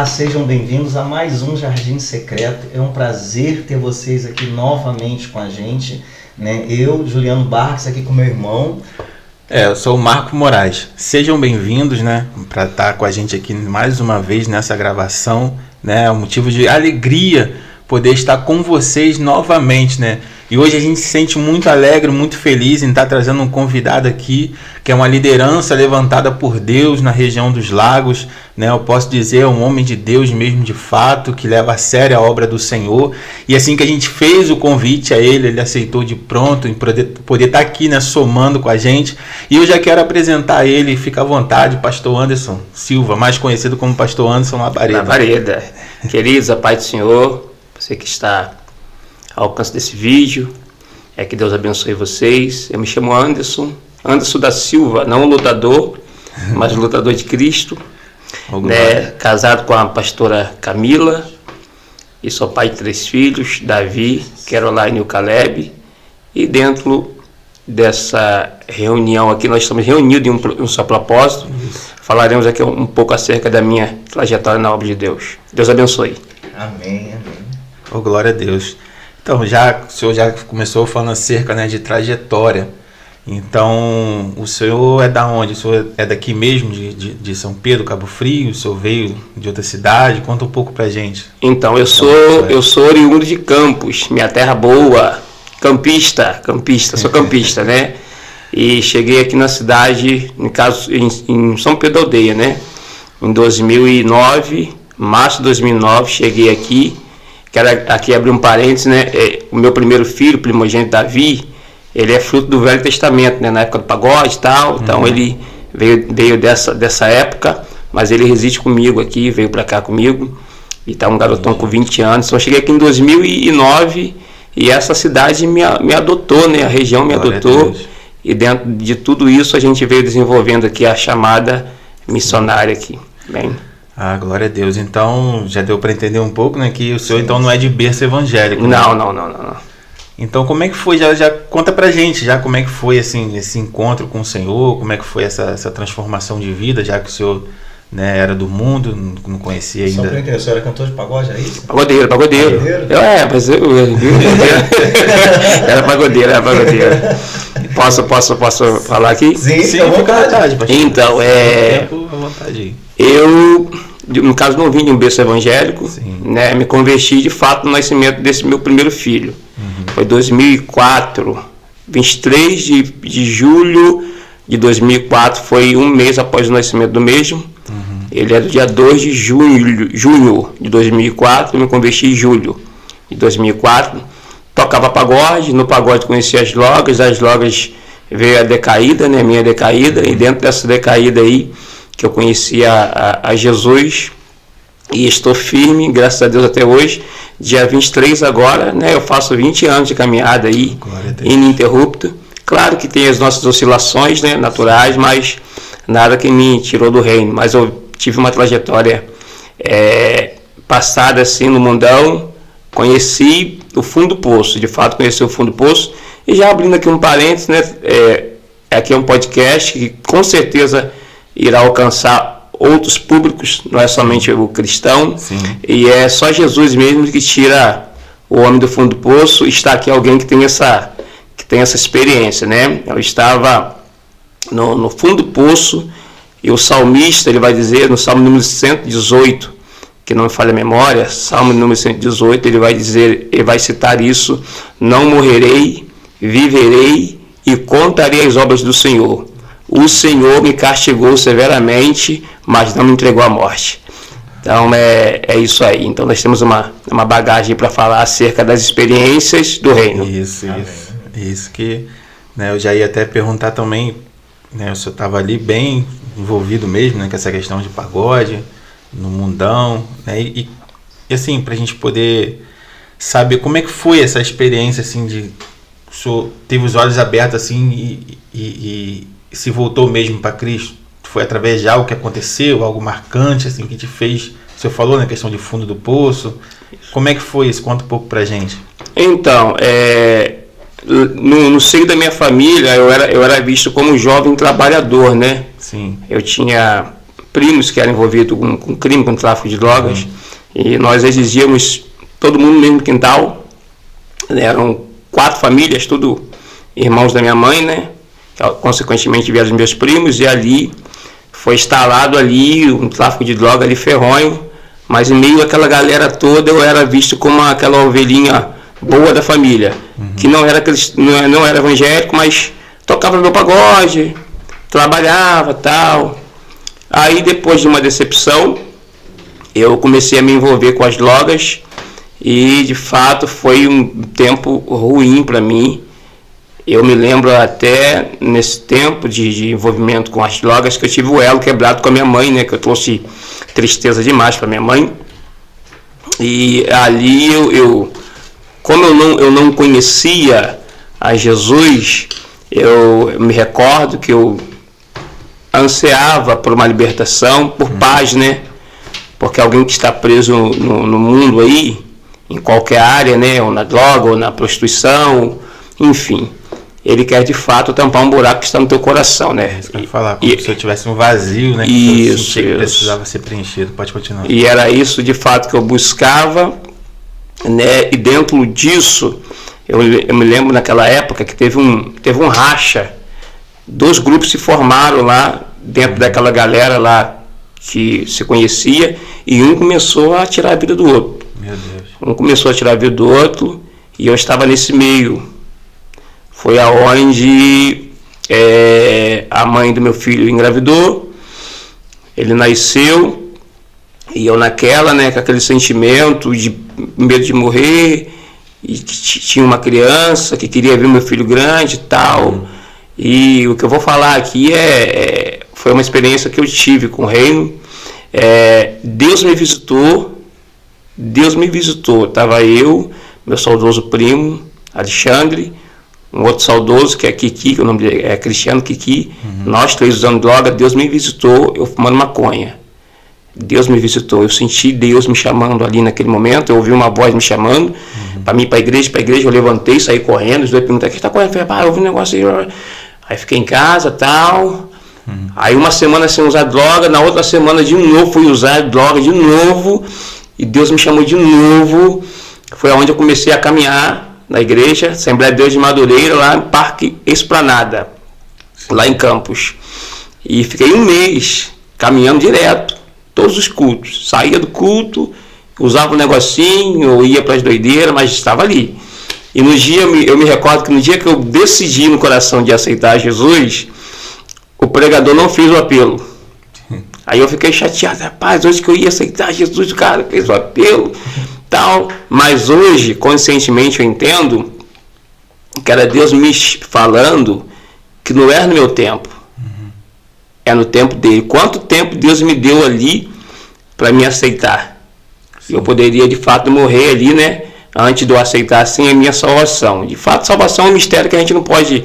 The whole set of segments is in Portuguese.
Olá, sejam bem-vindos a mais um Jardim Secreto. É um prazer ter vocês aqui novamente com a gente, né? Eu, Juliano Barques, aqui com meu irmão. Eu sou o Marco Moraes. Sejam bem-vindos, né, para estar com a gente aqui mais uma vez nessa gravação, né? É um motivo de alegria poder estar com vocês novamente, né? E hoje a gente se sente muito alegre, muito feliz em estar trazendo um convidado aqui, que é uma liderança levantada por Deus na região dos Lagos, né? Eu posso dizer, é um homem de Deus mesmo de fato, que leva a sério a obra do Senhor. E assim que a gente fez o convite a ele aceitou de pronto em poder estar aqui, né, somando com a gente. E eu já quero apresentar ele, fica à vontade, Pastor Anderson Silva, mais conhecido como Pastor Anderson Labareda. Labareda. Queridos, a paz do Senhor, você que está ao alcance desse vídeo, que Deus abençoe vocês. Eu me chamo Anderson da Silva, não lutador, mas lutador de Cristo, né? Casado com a pastora Camila, e sou pai de 3 filhos, Davi, Caroline e o Caleb. E dentro dessa reunião aqui, nós estamos reunidos em um só propósito. Falaremos aqui um pouco acerca da minha trajetória na obra de Deus. Deus abençoe. Amém, amém. Oh, glória a Deus. Então, o senhor já começou falando acerca, né, de trajetória. Então, o senhor é da onde? O senhor é daqui mesmo, de São Pedro, Cabo Frio? O senhor veio de outra cidade? Conta um pouco pra gente. Então, eu sou oriundo de Campos, minha terra boa, campista, sou campista, né? E cheguei aqui na cidade, no caso, em São Pedro Aldeia, né? Em 2009, março de 2009, cheguei aqui. Quero aqui abrir um parênteses, né? O meu primeiro filho, primogênito Davi, ele é fruto do Velho Testamento, né? Na época do pagode e tal. Então ele veio dessa época, mas ele reside comigo aqui, veio para cá comigo. E tá um garotão com 20 anos. Então eu cheguei aqui em 2009 e essa cidade me adotou, né? A região me adotou. E dentro de tudo isso a gente veio desenvolvendo aqui a chamada missionária aqui. Bem. Ah, glória a Deus. Então, já deu para entender um pouco, né, que o senhor então não é de berço evangélico. Não, né? não. Então, como é que foi? Já conta pra gente, já como é que foi assim, esse encontro com o Senhor, como é que foi essa transformação de vida, já que o senhor, né, era do mundo, não conhecia ainda. Só pra entender, o senhor era cantor de pagode, é isso? Pagodeiro. Mas eu era pagodeiro. Posso falar aqui? Sim, fica à vontade. Então, à vontade. Eu, no caso, não vim de um berço evangélico, né? Me converti de fato no nascimento desse meu primeiro filho. Foi 2004, 23 de julho de 2004, foi um mês após o nascimento do mesmo. Ele é do dia 2 de junho de 2004, eu me converti em julho de 2004. Tocava pagode, no pagode conheci as logas veio a decaída, né, minha decaída, e dentro dessa decaída aí, que eu conheci a Jesus, e estou firme, graças a Deus até hoje. Dia 23 agora, né, eu faço 20 anos de caminhada aí, ininterrupta. Claro que tem as nossas oscilações, né, naturais, mas nada que me tirou do reino. Mas eu tive uma trajetória passada assim no mundão, conheci o fundo do poço, de fato conheci o fundo do poço. E já abrindo aqui um parênteses, né, aqui é um podcast que com certeza irá alcançar outros públicos, não é somente o cristão. E é só Jesus mesmo que tira o homem do fundo do poço. Está aqui alguém que tem essa experiência, né? Eu estava no fundo do poço, e o salmista, ele vai dizer no Salmo número 118, que não me falha a memória, Salmo número 118, ele vai citar isso: não morrerei, viverei e contarei as obras do Senhor. O Senhor me castigou severamente, mas não me entregou à morte. Então é isso aí. Então nós temos uma bagagem para falar acerca das experiências do reino. Isso que, né, eu já ia até perguntar também, né, o senhor estava ali bem envolvido mesmo, né, com essa questão de pagode, no mundão, né, e assim, para a gente poder saber como é que foi essa experiência, assim, de o senhor teve os olhos abertos assim e se voltou mesmo para Cristo? Foi através de algo que aconteceu, algo marcante assim que te fez? O senhor falou na questão de fundo do poço. Como é que foi isso? Conta um pouco pra gente. Então, no seio da minha família, eu era visto como um jovem trabalhador, né? Sim. Eu tinha primos que eram envolvidos com crime, com tráfico de drogas, e nós exigíamos todo mundo no mesmo quintal. Eram 4 famílias, tudo irmãos da minha mãe, né? Consequentemente vieram os meus primos, e ali foi instalado ali um tráfico de droga ali ferronho, mas em meio àquela galera toda eu era visto como aquela ovelhinha boa da família, que não era evangélico, mas tocava meu pagode, trabalhava, tal. Aí depois de uma decepção, eu comecei a me envolver com as drogas, e de fato foi um tempo ruim para mim. Eu me lembro até nesse tempo de envolvimento com as drogas que eu tive o elo quebrado com a minha mãe, né? Que eu trouxe tristeza demais para minha mãe. E ali como eu não conhecia a Jesus, eu me recordo que eu ansiava por uma libertação, por paz, né? Porque alguém que está preso no mundo aí, em qualquer área, né? Ou na droga, ou na prostituição, enfim, ele quer de fato tampar um buraco que está no teu coração, né? Isso que eu ia falar, como se eu tivesse um vazio, né? Isso, que precisava ser preenchido. Pode continuar. E era isso de fato que eu buscava, né? E dentro disso, eu me lembro naquela época que teve um racha. 2 grupos se formaram lá dentro daquela galera lá que se conhecia, e um começou a tirar a vida do outro. Meu Deus. Um começou a tirar a vida do outro, e eu estava nesse meio. Foi aonde a mãe do meu filho engravidou, ele nasceu, e eu naquela, né, com aquele sentimento de medo de morrer, e tinha uma criança que queria ver meu filho grande e tal. E o que eu vou falar aqui foi uma experiência que eu tive com o reino. Deus me visitou, estava eu, meu saudoso primo, Alexandre, um outro saudoso que é Kiki, que o nome dele é Cristiano Kiki, nós 3 usando droga. Deus me visitou, eu fumando maconha. Deus me visitou, eu senti Deus me chamando ali naquele momento, eu ouvi uma voz me chamando, para mim, para a igreja, eu levantei, saí correndo, os dois perguntaram, o que está correndo? Eu falei, eu ouvi um negócio aí fiquei em casa, tal. Aí uma semana sem usar droga, na outra semana de novo fui usar droga de novo, e Deus me chamou de novo. Foi onde eu comecei a caminhar na igreja, Assembleia de Deus de Madureira, lá no Parque Esplanada, lá em Campos. E fiquei 1 mês caminhando direto, todos os cultos. Saía do culto, usava um negocinho, ia para as doideiras, mas estava ali. E no dia, eu me recordo que no dia que eu decidi no coração de aceitar Jesus, o pregador não fez o apelo. Aí eu fiquei chateado, rapaz, hoje que eu ia aceitar Jesus, o cara fez o apelo, tal. Mas hoje, conscientemente, eu entendo que era Deus me falando que não era no meu tempo, é no tempo dele. Quanto tempo Deus me deu ali para me aceitar? Sim. Eu poderia de fato morrer ali, né? Antes de eu aceitar assim a minha salvação. De fato, salvação é um mistério que a gente não pode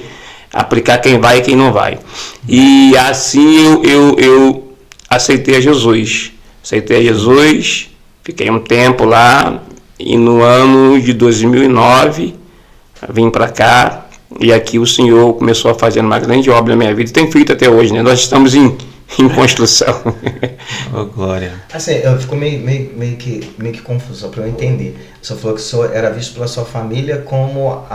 aplicar quem vai e quem não vai. E assim eu aceitei a Jesus. Fiquei um tempo lá, e no ano de 2009 vim para cá, e aqui o Senhor começou a fazer uma grande obra na minha vida, e tem feito até hoje, né? Nós estamos em construção. Oh, glória. Assim, eu fico meio que confuso, só para eu entender. O senhor falou que o senhor era visto pela sua família como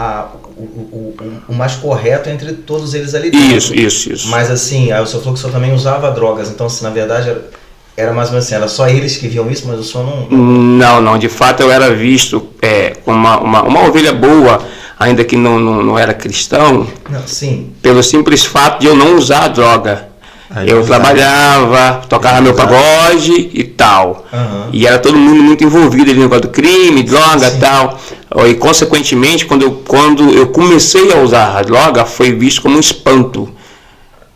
o mais correto entre todos eles ali dentro. Isso. Mas assim, aí o senhor falou que o senhor também usava drogas, então assim, na verdade era mais ou menos assim, era só eles que viam isso, mas o senhor não... Não, de fato eu era visto como uma ovelha boa, ainda que não era cristão, não, sim. Pelo simples fato de eu não usar droga. Eu trabalhava, tocava meu pagode e tal. E era todo mundo muito envolvido ali no negócio do crime, droga e tal. E consequentemente, quando eu comecei a usar a droga, foi visto como um espanto.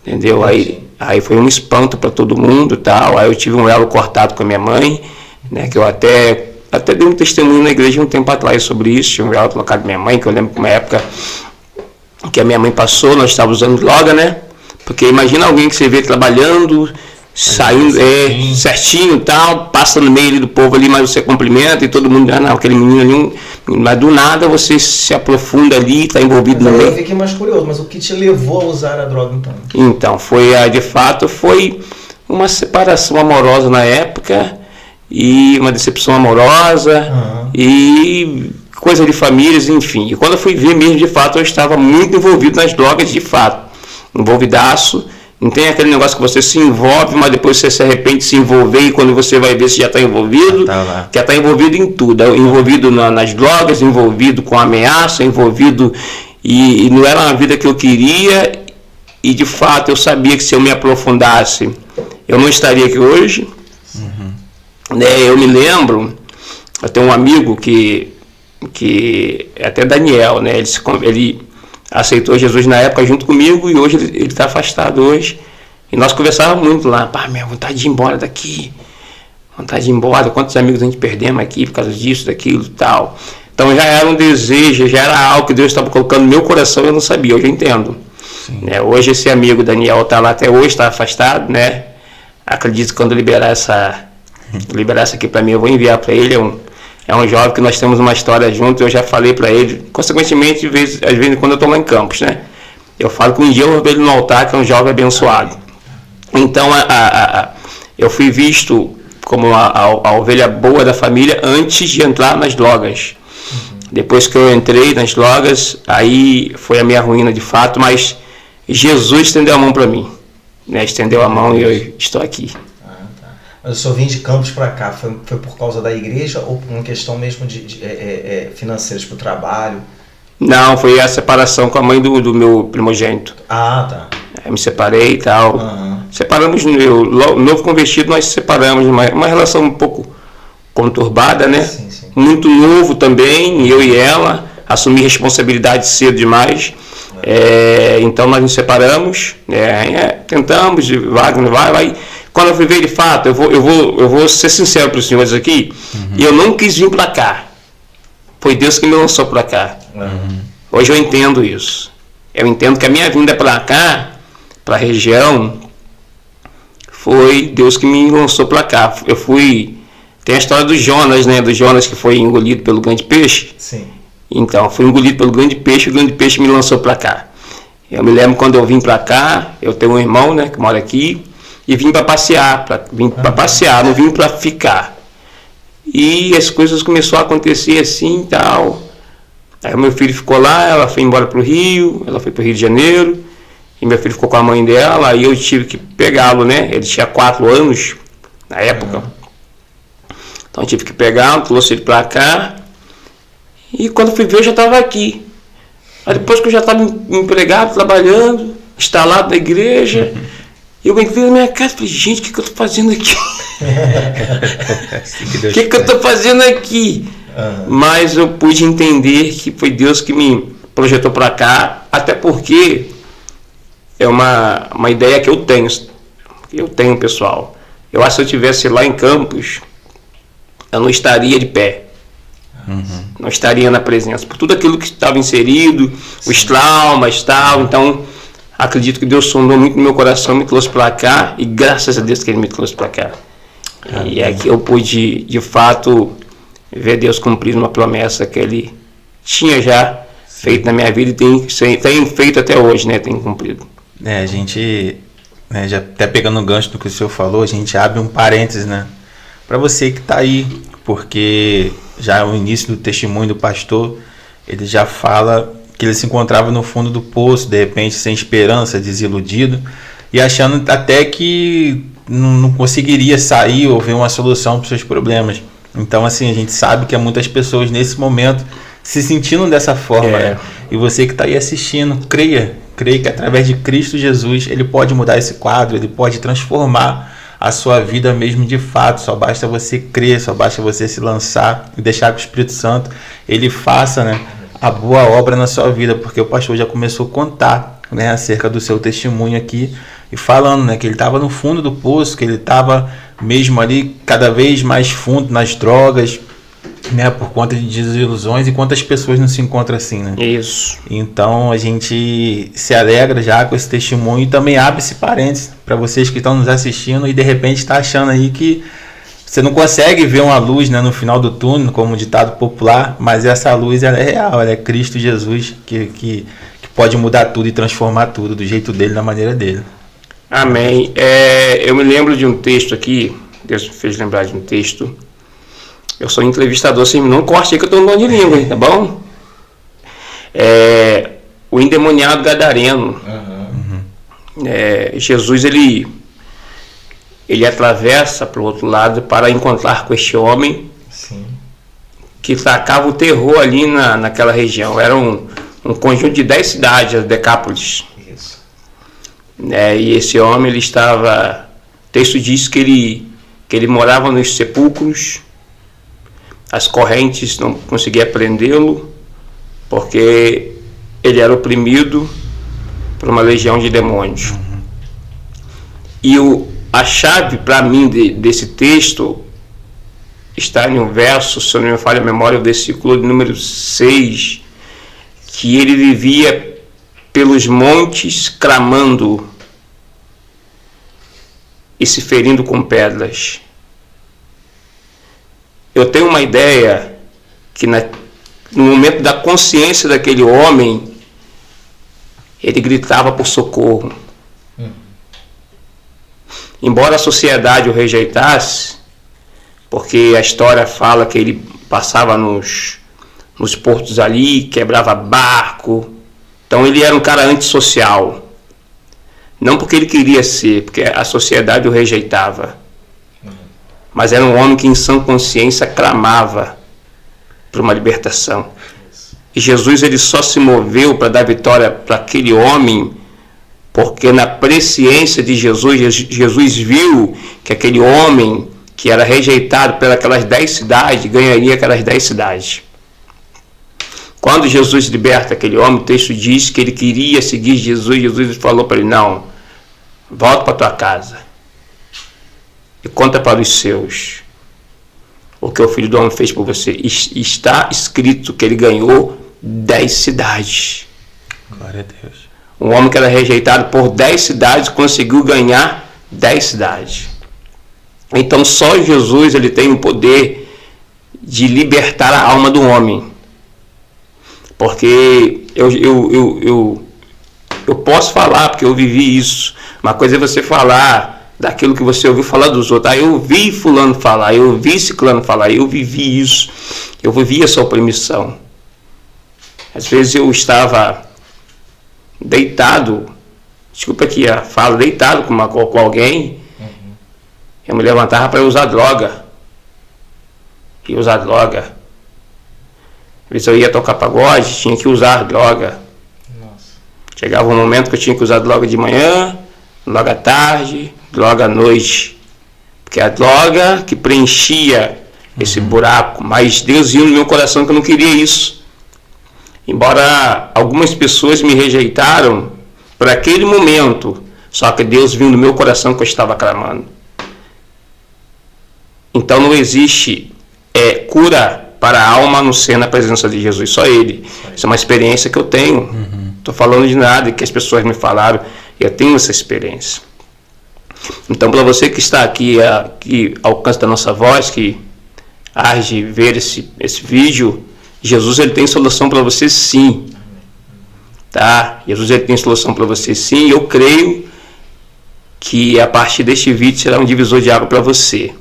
Entendeu? Aí foi um espanto para todo mundo e tal. Aí eu tive um elo cortado com a minha mãe, né? Que eu até dei um testemunho na igreja um tempo atrás sobre isso. Tinha um elo colocado com minha mãe, que eu lembro que uma época que a minha mãe passou, nós estávamos usando droga, né? Porque imagina alguém que você vê trabalhando, saindo certinho e tal, passa no meio ali do povo ali, mas você cumprimenta e todo mundo, não, aquele menino ali, mas do nada você se aprofunda ali, está envolvido no meio. Eu fiquei mais curioso, mas o que te levou a usar a droga então? Então, de fato foi uma separação amorosa na época, e uma decepção amorosa, e coisa de famílias, enfim. E quando eu fui ver mesmo, de fato, eu estava muito envolvido nas drogas, de fato. Envolvidaço. Não tem aquele negócio que você se envolve, mas depois você se arrepende de se envolver, e quando você vai ver, você já está envolvido. Já está envolvido em tudo. Envolvido nas drogas, envolvido com ameaça, envolvido... E não era uma vida que eu queria, e de fato eu sabia que se eu me aprofundasse, eu não estaria aqui hoje. Eu me lembro, eu tenho um amigo que é até Daniel, né? Ele aceitou Jesus na época junto comigo, e hoje ele está afastado hoje. E nós conversávamos muito lá, minha vontade de ir embora daqui, vontade de ir embora, quantos amigos a gente perdemos aqui por causa disso, daquilo e tal. Então já era um desejo, já era algo que Deus estava colocando no meu coração, eu não sabia, hoje eu entendo. Hoje esse amigo Daniel está lá até hoje, está afastado, né? Acredito que quando liberar essa aqui para mim, eu vou enviar para ele. É um jovem que nós temos uma história junto, eu já falei para ele, consequentemente, às vezes quando eu estou lá em Campos, né? Eu falo que um dia eu vou ver ele no altar, que é um jovem abençoado. Então eu fui visto como a ovelha boa da família antes de entrar nas drogas. Depois que eu entrei nas drogas, aí foi a minha ruína de fato, mas Jesus estendeu a mão para mim, né? Estendeu a mão e eu estou aqui. Mas o senhor vim de Campos para cá, foi por causa da igreja ou por uma questão mesmo de financeiras para o trabalho? Não, foi a separação com a mãe do meu primogênito. Tá. Eu me separei e tal. Separamos, novo convertido, nós separamos, uma relação um pouco conturbada, né? Sim. Muito novo também, eu e ela, assumi responsabilidade cedo demais. Então nós nos separamos, tentamos, vai. Quando eu fui ver de fato, eu vou ser sincero para os senhores aqui, eu não quis vir para cá. Foi Deus que me lançou para cá. Hoje eu entendo isso. Eu entendo que a minha vinda para cá, para a região, foi Deus que me lançou para cá. Tem a história do Jonas, né? Do Jonas que foi engolido pelo grande peixe. Sim. Então, fui engolido pelo grande peixe, o grande peixe me lançou para cá. Eu me lembro quando eu vim para cá, eu tenho um irmão, né, que mora aqui, e vim para passear, não vim para ficar. E as coisas começaram a acontecer assim e tal. Aí meu filho ficou lá, ela foi embora para o Rio, ela foi para o Rio de Janeiro, e meu filho ficou com a mãe dela, aí eu tive que pegá-lo, né? Ele tinha 4 anos na época. Então eu tive que pegá-lo, trouxe ele para cá, e quando fui ver eu já estava aqui. Aí depois que eu já estava empregado, trabalhando, instalado na igreja, eu entrei na minha casa e falei, gente, o que eu estou fazendo aqui? O que eu estou fazendo aqui? Mas eu pude entender que foi Deus que me projetou para cá, até porque é uma ideia que eu tenho, pessoal. Eu acho que se eu estivesse lá em Campos, eu não estaria de pé. Não estaria na presença, por tudo aquilo que estava inserido, os traumas e tal. Então, acredito que Deus sondou muito no meu coração, me trouxe para cá, e graças a Deus que Ele me trouxe para cá. E aqui eu pude, de fato, ver Deus cumprir uma promessa que Ele tinha já feito na minha vida e tem feito até hoje, né? Tem cumprido. A gente, né, já até pegando o gancho do que o senhor falou, a gente abre um parênteses, né? Para você que está aí, porque já no início do testemunho do pastor, ele já fala que ele se encontrava no fundo do poço, de repente sem esperança, desiludido, e achando até que não conseguiria sair ou ver uma solução para os seus problemas. Então, assim, a gente sabe que há muitas pessoas nesse momento se sentindo dessa forma, né? E você que está aí assistindo, creia que através de Cristo Jesus, Ele pode mudar esse quadro, Ele pode transformar a sua vida mesmo de fato. Só basta você crer, só basta você se lançar e deixar que o Espírito Santo Ele faça, né, a boa obra na sua vida, porque o pastor já começou a contar, né, acerca do seu testemunho aqui, e falando, né, que ele estava no fundo do poço, que ele estava mesmo ali cada vez mais fundo nas drogas, né, por conta de desilusões, e quantas pessoas não se encontram assim, né? Isso. Então a gente se alegra já com esse testemunho, e também abre esse parênteses para vocês que estão nos assistindo e de repente está achando aí que você não consegue ver uma luz, né, no final do túnel, como um ditado popular, mas essa luz ela é real, ela é Cristo Jesus que pode mudar tudo e transformar tudo do jeito dele, da maneira dele. Amém. Eu me lembro de um texto aqui, Deus me fez lembrar de um texto. Eu sou entrevistador, assim, não corte aí que eu estou no de língua, hein, tá bom? O endemoniado gadareno. Jesus, ele atravessa para o outro lado para encontrar com este homem. Sim. Que tacava o terror ali naquela região. Era um conjunto de 10 cidades, as Decápolis. Isso. E esse homem, ele estava... O texto diz que ele morava nos sepulcros, as correntes não conseguiam prendê-lo, porque ele era oprimido por uma legião de demônios. E a chave para mim desse texto está em um verso, se eu não me falha a memória, o versículo número 6, que ele vivia pelos montes clamando e se ferindo com pedras. Eu tenho uma ideia que no momento da consciência daquele homem, ele gritava por socorro. Embora a sociedade o rejeitasse, porque a história fala que ele passava nos portos ali, quebrava barco. Então ele era um cara antissocial. Não porque ele queria ser, porque a sociedade o rejeitava. Mas era um homem que em sã consciência clamava por uma libertação. E Jesus, ele só se moveu para dar vitória para aquele homem, porque na presciência de Jesus viu que aquele homem que era rejeitado pelas 10 cidades, ganharia aquelas 10 cidades. Quando Jesus liberta aquele homem, o texto diz que ele queria seguir Jesus. Jesus falou para ele: não, volta para tua casa e conta para os seus o que o Filho do Homem fez por você. Está escrito que ele ganhou 10 cidades. Glória a Deus. Um homem que era rejeitado por 10 cidades conseguiu ganhar 10 cidades. Então só Jesus, ele tem o poder de libertar a alma do homem. Porque eu posso falar, porque eu vivi isso. Uma coisa é você falar daquilo que você ouviu falar dos outros. Eu ouvi fulano falar, eu ouvi ciclano falar, eu vivi isso. Eu vivi essa opressão. Às vezes eu estava deitado, desculpa aqui a fala, deitado com alguém, eu me levantava para usar droga. Ia usar droga. Às vezes eu ia tocar pagode, tinha que usar droga. Nossa. Chegava um momento que eu tinha que usar droga de manhã, droga à tarde, droga à noite. Porque a droga que preenchia esse buraco, mas Deus viu no meu coração que eu não queria isso. Embora algumas pessoas me rejeitaram por aquele momento, só que Deus viu no meu coração que eu estava clamando. Então não existe cura para a alma a não ser na presença de Jesus, só Ele. Isso é uma experiência que eu tenho. Estou falando de nada que as pessoas me falaram, eu tenho essa experiência. Então, para você que está aqui ao alcance da nossa voz, que há de ver esse vídeo, Jesus, ele tem solução para você sim. Tá? Jesus, ele tem solução para você sim. Eu creio que a partir deste vídeo será um divisor de água para você.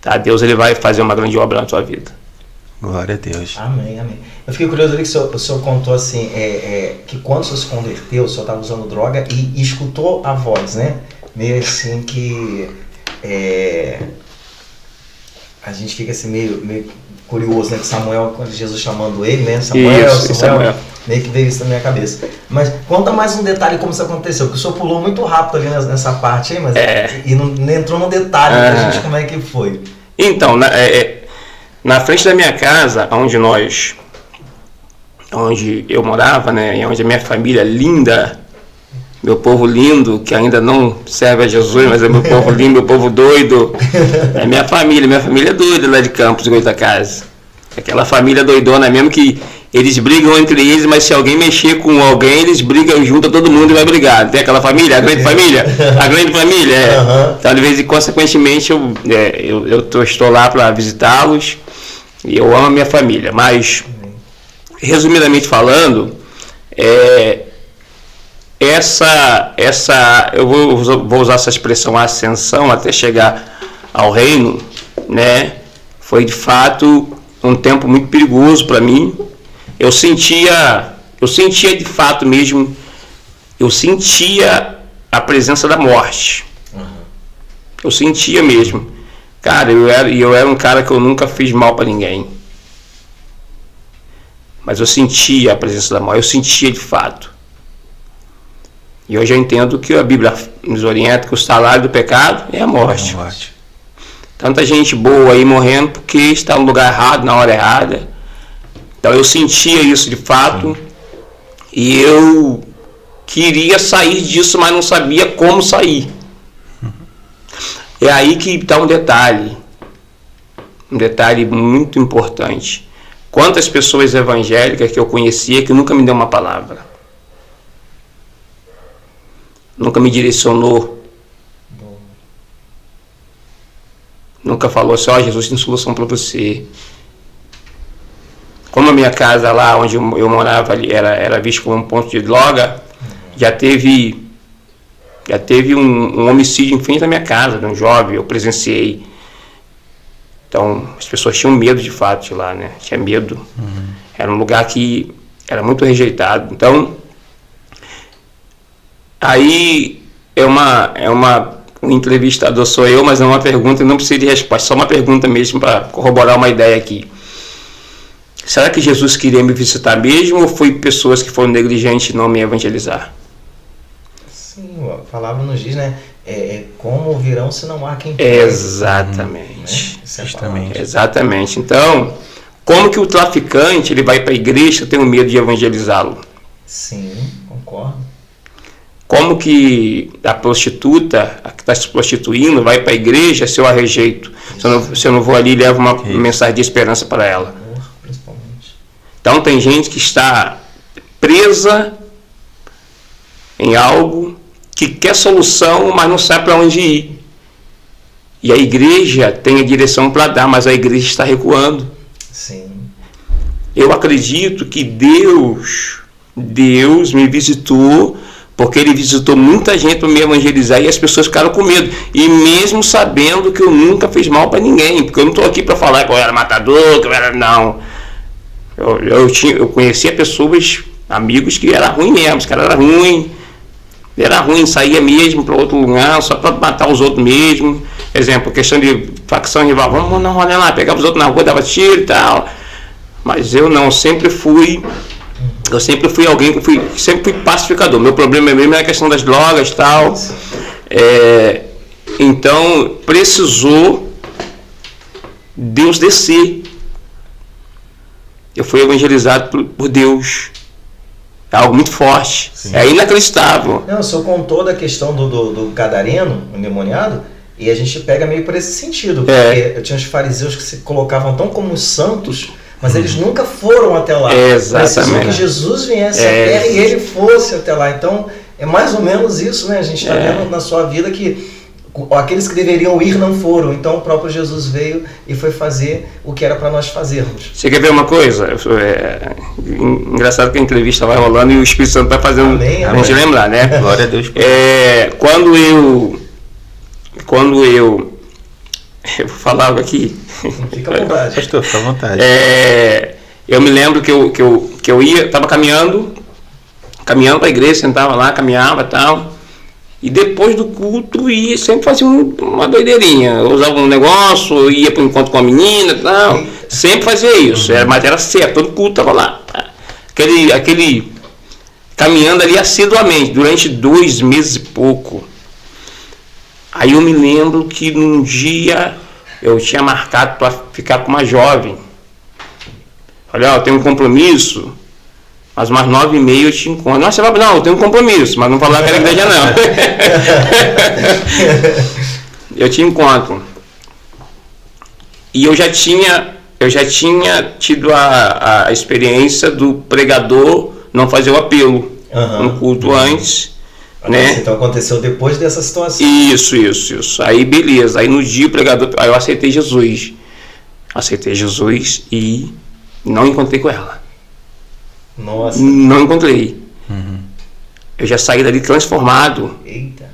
Tá? Deus, ele vai fazer uma grande obra na tua vida. Glória a Deus. Amém, amém. Eu fiquei curioso ali que o senhor contou assim, que quando o senhor se converteu, o senhor estava usando droga e escutou a voz, né? Meio assim que a gente fica assim meio curioso, né? Que Samuel, quando Jesus chamando ele, né? Samuel, meio que veio isso na minha cabeça. Mas conta mais um detalhe como isso aconteceu, porque o senhor pulou muito rápido ali nessa parte aí, mas e não entrou no detalhe da gente como é que foi. Então, na frente da minha casa, onde eu morava, né? E onde a minha família linda, meu povo lindo, que ainda não serve a Jesus, mas é meu povo lindo, meu povo doido. É minha família é doida lá de Campos, Goitacazes. Aquela família doidona mesmo que eles brigam entre eles, mas se alguém mexer com alguém, eles brigam junto, todo mundo e vai brigar. Tem aquela família, a grande família? A grande família, Então, de vez em consequentemente, eu estou lá para visitá-los e eu amo a minha família. Mas, resumidamente falando, eu vou usar essa expressão ascensão até chegar ao reino, né? Foi de fato um tempo muito perigoso para mim. Eu sentia de fato mesmo, eu sentia a presença da morte. Eu sentia mesmo. Cara, eu era um cara que eu nunca fiz mal para ninguém. Mas eu sentia a presença da morte, eu sentia de fato. E hoje eu entendo que a Bíblia nos orienta que o salário do pecado é a morte. Tanta gente boa aí morrendo porque está no lugar errado, na hora errada. Então eu sentia isso de fato. E eu queria sair disso, mas não sabia como sair. É aí que está um detalhe muito importante. Quantas pessoas evangélicas que eu conhecia que nunca me deu uma palavra, nunca me direcionou, nunca falou assim: ó, Jesus tem solução para você. Como a minha casa lá onde eu morava ali era visto como um ponto de droga, já teve um homicídio em frente à minha casa, de um jovem, eu presenciei. Então, as pessoas tinham medo de fato de lá, né? Tinha medo. Era um lugar que era muito rejeitado. Então, aí um entrevistador sou eu, mas é uma pergunta e não precisa de resposta, só uma pergunta mesmo para corroborar uma ideia aqui. Será que Jesus queria me visitar mesmo ou foi pessoas que foram negligentes e não me evangelizar? Sim, a palavra nos diz, né? Como virão se não há quem Exatamente. Justamente. Exatamente. Então, como que o traficante ele vai para a igreja, eu tenho medo de evangelizá-lo? Sim, concordo. Como que a prostituta, a que está se prostituindo, vai para a igreja se eu a rejeito? Se eu não vou ali e levo uma mensagem de esperança para ela? Principalmente. Então tem gente que está presa em algo, que quer solução, mas não sabe para onde ir. E a igreja tem a direção para dar, mas a igreja está recuando. Sim. Eu acredito que Deus me visitou, porque Ele visitou muita gente para me evangelizar e as pessoas ficaram com medo. E mesmo sabendo que eu nunca fiz mal para ninguém, porque eu não estou aqui para falar que eu era matador, que eu era... Não. Eu conhecia pessoas, amigos que era ruim mesmo, os caras eram ruins. Era ruim, saía mesmo para outro lugar, só para matar os outros mesmo. Exemplo, questão de facção rival, vamos dar um rolê lá, pegava os outros na rua, dava tiro e tal. Mas eu não, sempre fui alguém que sempre fui pacificador. Meu problema mesmo é a questão das drogas e tal. Então, precisou Deus descer. Eu fui evangelizado por Deus. É algo muito forte. Sim. É inacreditável. Não, o senhor contou da questão do gadareno, o endemoniado, e a gente pega meio por esse sentido. Porque tinha os fariseus que se colocavam tão como santos, mas eles nunca foram até lá. Exatamente. Precisou que Jesus viesse à terra e ele fosse até lá. Então, é mais ou menos isso, né? A gente está vendo na sua vida que aqueles que deveriam ir não foram. Então, o próprio Jesus veio e foi fazer o que era para nós fazermos. Você quer ver uma coisa? Engraçado que a entrevista vai rolando e o Espírito Santo vai fazendo a gente lembrar, né? Glória a Deus. Quando eu falava aqui... Fica à vontade. Pastor, fica à vontade. Eu me lembro que eu estava caminhando para a igreja, sentava lá, caminhava e tal... E depois do culto, ia sempre fazia uma doideirinha. Eu usava um negócio, ia para o encontro com a menina e tal. Sempre fazia isso. Mas era certo, todo culto estava lá. Aquele caminhando ali assiduamente, durante 2 meses e pouco. Aí eu me lembro que num dia eu tinha marcado para ficar com uma jovem. Olha, eu tenho um compromisso. Mas umas 9h30 eu te encontro. Não, você vai, não, eu tenho um compromisso, mas não falar que era igreja não. Eu te encontro. E eu já tinha tido a experiência do pregador não fazer o apelo no culto antes. Né? Então aconteceu depois dessa situação. Isso. Aí beleza. Aí no dia o pregador. Aí eu aceitei Jesus. E não encontrei com ela. Nossa. Não encontrei. eu já saí dali transformado. Eita.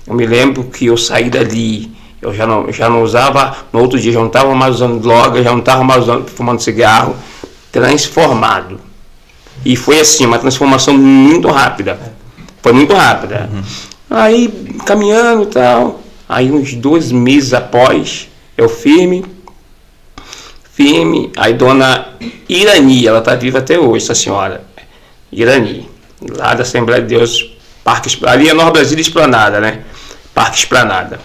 Eu me lembro que eu saí dali, eu já não usava, no outro dia já não estava mais usando droga, já não estava mais fumando cigarro, transformado. E foi assim, uma transformação muito rápida. Foi muito rápida. Aí, caminhando e tal, aí uns 2 meses após, eu firme, aí dona Irani, ela está viva até hoje, essa senhora, Irani, lá da Assembleia de Deus, ali é Nova Brasília Esplanada, né? Parque Esplanada.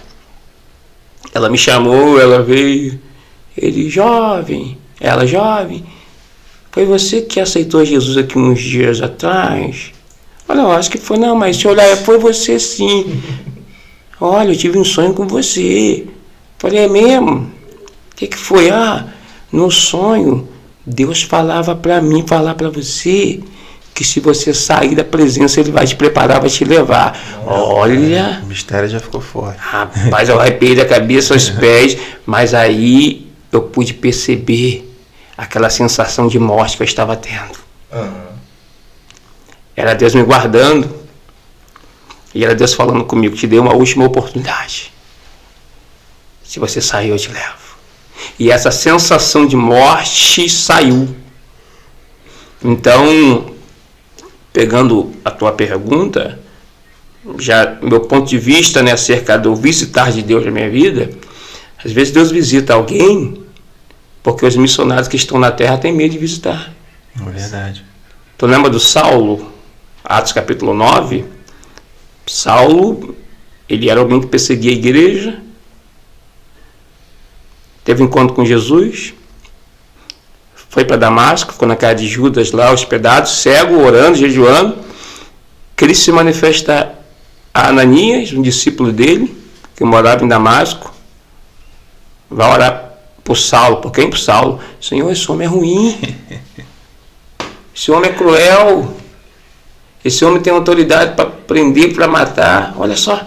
Ela me chamou, ela veio, ela jovem, foi você que aceitou Jesus aqui uns dias atrás? Olha, eu acho que foi, não, mas se olhar, foi você sim. Olha, eu tive um sonho com você. Falei, é mesmo? O que foi? No sonho, Deus falava para mim, falar para você, que se você sair da presença, Ele vai te preparar, vai te levar. Olha... O mistério já ficou forte. Rapaz, eu arrepiei da cabeça aos pés, mas aí eu pude perceber aquela sensação de morte que eu estava tendo. Era Deus me guardando e era Deus falando comigo, te dei uma última oportunidade. Se você sair, eu te levo. E essa sensação de morte saiu. Então, pegando a tua pergunta, já meu ponto de vista, né, acerca do visitar de Deus na minha vida, às vezes Deus visita alguém porque os missionários que estão na terra têm medo de visitar. É verdade. Tu lembra do Saulo? Atos capítulo 9? Saulo, ele era alguém que perseguia a igreja, teve um encontro com Jesus, foi para Damasco, ficou na casa de Judas lá, hospedado, cego, orando, jejuando. Cristo se manifesta a Ananias, um discípulo dele, que morava em Damasco, vai orar por Saulo. Por quem? Por Saulo. Senhor, esse homem é ruim. Esse homem é cruel. Esse homem tem autoridade para prender, para matar. Olha só.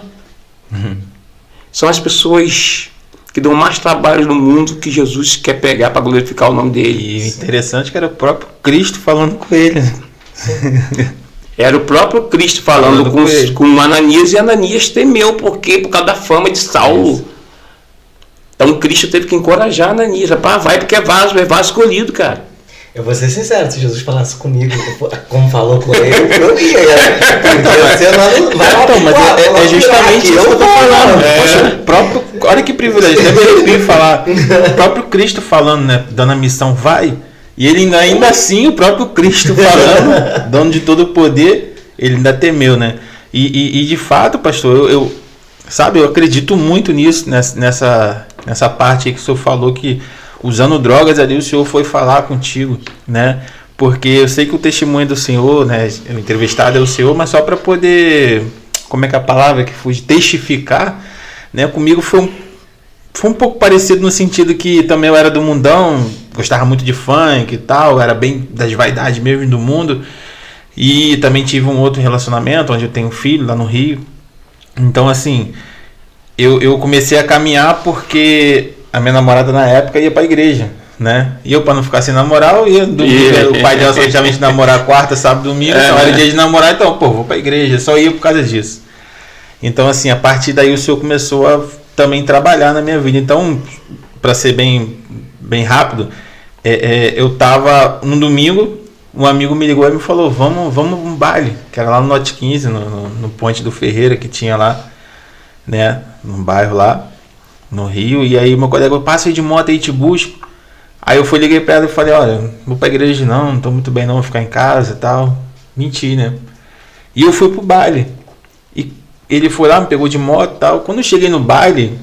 São as pessoas que dão mais trabalho no mundo que Jesus quer pegar para glorificar o nome dele. E interessante que era o próprio Cristo falando com ele. Era o próprio Cristo falando com Ananias, e Ananias temeu. Por quê? Por causa da fama de Saulo. Isso. Então Cristo teve que encorajar Ananias. Rapaz, vai porque é vaso escolhido, cara. Eu vou ser sincero, se Jesus falasse comigo, como falou com ele, eu ia. É justamente isso que eu tô falando. Olha que privilégio, deve falar. O próprio Cristo falando, né, dando a missão, vai. E ele ainda assim, o próprio Cristo falando, dono de todo o poder, ele ainda temeu, né? E de fato, pastor, eu acredito muito nisso, nessa parte aí que o senhor falou, que usando drogas ali o senhor foi falar contigo, né? Porque eu sei que o testemunho do senhor, né, o entrevistado é o senhor, mas só para poder, como é que é a palavra que foi, testificar, né? Comigo foi um pouco parecido no sentido que também eu era do mundão, gostava muito de funk e tal, era bem das vaidades mesmo do mundo, e também tive um outro relacionamento onde eu tenho um filho lá no Rio. Então assim, eu comecei a caminhar porque a minha namorada na época ia pra igreja, né? E eu, para não ficar sem namorar, eu ia o pai dela só deixava a gente namorar quarta, sábado, domingo, então era dia de namorar, então, vou pra igreja, só ia por causa disso. Então assim, a partir daí o senhor começou a também trabalhar na minha vida. Então, para ser bem rápido, eu tava no domingo, um amigo me ligou e me falou, vamos um baile, que era lá no Norte 15, no Ponte do Ferreira, que tinha lá, né, num bairro lá no Rio. E aí meu colega, passa aí de moto aí, te busco. Aí eu liguei pra ela e falei, olha, não vou pra igreja não tô muito bem não, vou ficar em casa e tal. Menti, né? E eu fui pro baile. E ele foi lá, me pegou de moto e tal. Quando eu cheguei no baile,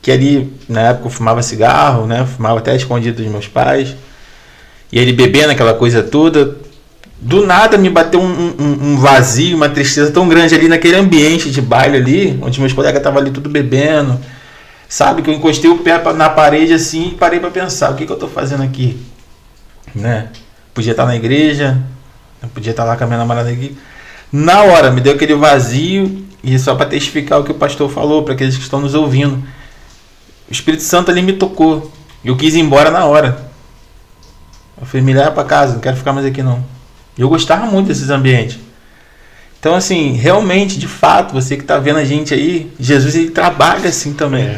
que ali na época eu fumava cigarro, né? Fumava até escondido dos meus pais. E ele bebendo aquela coisa toda. Do nada me bateu um vazio, uma tristeza tão grande ali naquele ambiente de baile ali, onde meus colegas estavam ali tudo bebendo. Sabe, que eu encostei o pé na parede assim e parei para pensar, o que eu tô fazendo aqui? Né? Podia estar na igreja, podia estar lá com a minha namorada aqui. Na hora, me deu aquele vazio, e só para testificar o que o pastor falou, para aqueles que estão nos ouvindo. O Espírito Santo ali me tocou. Eu quis ir embora na hora. Eu falei, me leva para casa, não quero ficar mais aqui não. Eu gostava muito desses ambientes. Então, assim, realmente, de fato, você que está vendo a gente aí, Jesus, ele trabalha assim também,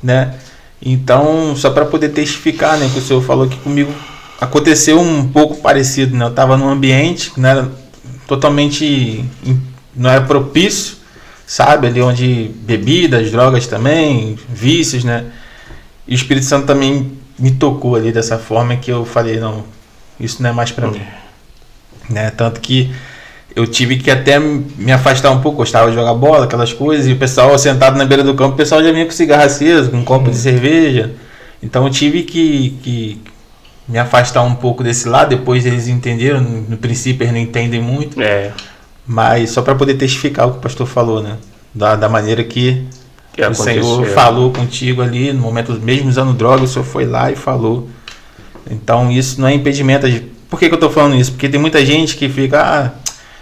né? Então, só para poder testificar, né, que o senhor falou que comigo aconteceu um pouco parecido, né? Eu estava num ambiente, né, totalmente, não era propício, sabe? Ali onde bebidas, drogas também, vícios, né? E o Espírito Santo também me tocou ali dessa forma que eu falei, não, isso não é mais para mim, né? Tanto que eu tive que até me afastar um pouco, gostava de jogar bola, aquelas coisas, e o pessoal sentado na beira do campo, o pessoal já vinha com cigarro aceso, com um copo de cerveja. Então eu tive que me afastar um pouco desse lado. Depois eles entenderam, no princípio eles não entendem muito, mas só para poder testificar o que o pastor falou, né? Da maneira que o Senhor falou contigo ali, no momento, mesmo usando droga, o Senhor foi lá e falou. Então isso não é impedimento. Por que eu estou falando isso? Porque tem muita gente que fica,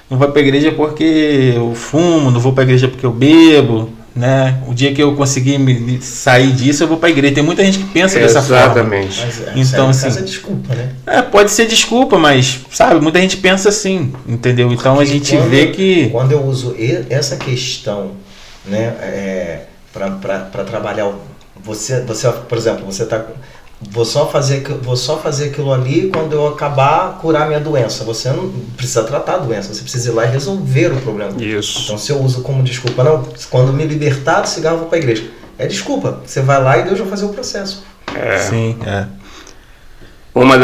não vou para a igreja porque eu fumo, não vou para a igreja porque eu bebo, né? O dia que eu conseguir me sair disso, eu vou para a igreja. Tem muita gente que pensa dessa forma. Exatamente. Então, assim, é desculpa, né? Pode ser desculpa, mas, sabe, muita gente pensa assim, entendeu? Então a gente vê que... Quando eu uso essa questão, né, para trabalhar, você, por exemplo, você tá... Vou só fazer aquilo ali quando eu acabar curar minha doença. Você não precisa tratar a doença, você precisa ir lá e resolver o problema. Isso. Então, se eu uso como desculpa, não, quando me libertar do cigarro, eu vou para a igreja. É desculpa. Você vai lá e Deus vai fazer o processo. Sim, Uma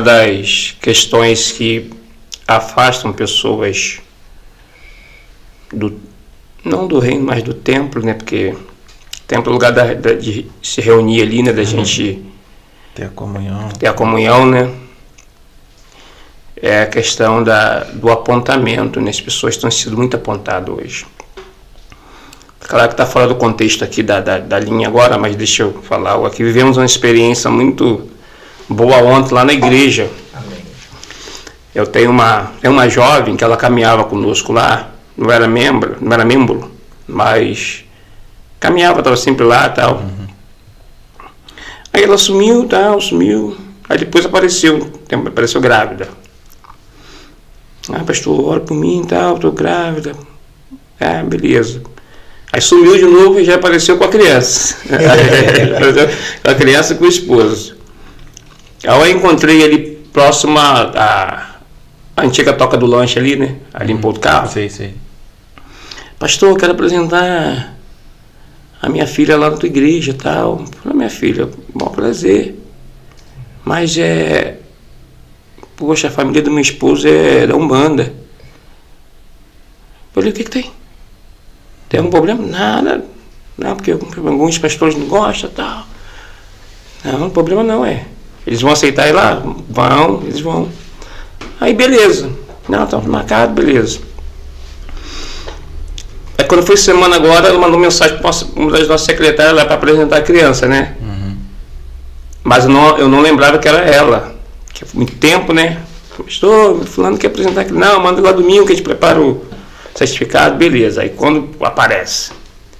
das questões que afastam pessoas não do reino, mas do templo, né? Porque templo é o lugar de se reunir ali, né? Da gente ter a comunhão, né? É a questão do apontamento, né? As pessoas estão sendo muito apontadas hoje. Claro que está fora do contexto aqui da linha agora, mas deixa eu falar. Aqui vivemos uma experiência muito boa ontem lá na igreja. Amém. Eu tenho uma jovem que ela caminhava conosco lá, não era membro, mas caminhava, estava sempre lá e tal. Aí ela sumiu. Aí depois apareceu grávida. Pastor, ora por mim e tal, estou grávida. Beleza. Aí sumiu de novo e já apareceu com a criança. Com a criança e com o esposo. Aí eu encontrei ali próximo à antiga toca do lanche ali, né? Ali em Porto Carro. Sei. Pastor, eu quero apresentar a minha filha lá na tua igreja e tal. Falei, minha filha, bom prazer. Mas poxa, a família do meu esposo é da Umbanda. Falei, o que tem? Tem algum problema? Nada. Não, porque alguns pastores não gostam e tal. Não, o problema não eles vão aceitar ir lá? Eles vão. Aí beleza. Não, tá marcado, beleza. Aí quando foi semana agora, ela mandou mensagem para uma das nossas secretárias lá para apresentar a criança, né? Mas eu não lembrava que era ela. Que foi muito tempo, né? Estou fulano quer apresentar aqui. Não, manda lá domingo que a gente prepara o certificado, beleza. Aí quando aparece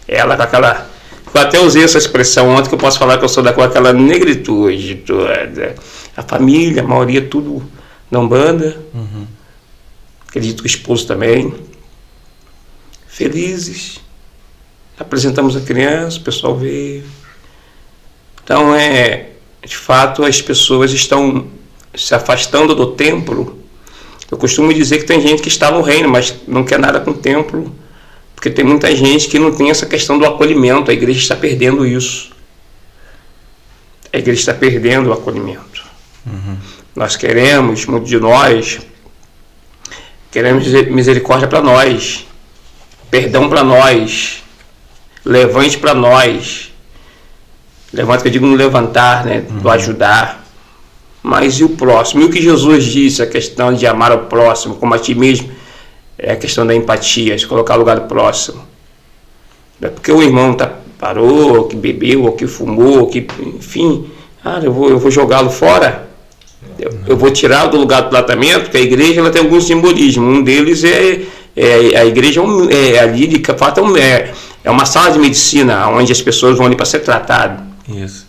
ela com aquela... Eu até usei essa expressão ontem, que eu posso falar que eu sou com aquela negritude toda. A família, a maioria tudo na Umbanda. Acredito que o esposo também. Felizes. Apresentamos a criança, o pessoal veio. Então, de fato, as pessoas estão se afastando do templo. Eu costumo dizer que tem gente que está no reino, mas não quer nada com o templo, porque tem muita gente que não tem essa questão do acolhimento. A igreja está perdendo isso. A igreja está perdendo o acolhimento. Nós queremos, muitos de nós, queremos misericórdia para nós, perdão para nós, levante para nós. Levante, que eu digo no levantar, né? Do ajudar. Mas e o próximo? E o que Jesus disse, a questão de amar o próximo como a ti mesmo, é a questão da empatia, de colocar no lugar do próximo. Não é porque o irmão parou, ou que bebeu, ou que fumou, ou que, enfim, eu vou jogá-lo fora. Eu vou tirar do lugar do tratamento, porque a igreja ela tem algum simbolismo. Um deles a igreja ali, de fato, é uma sala de medicina, onde as pessoas vão ali para ser tratadas. Isso.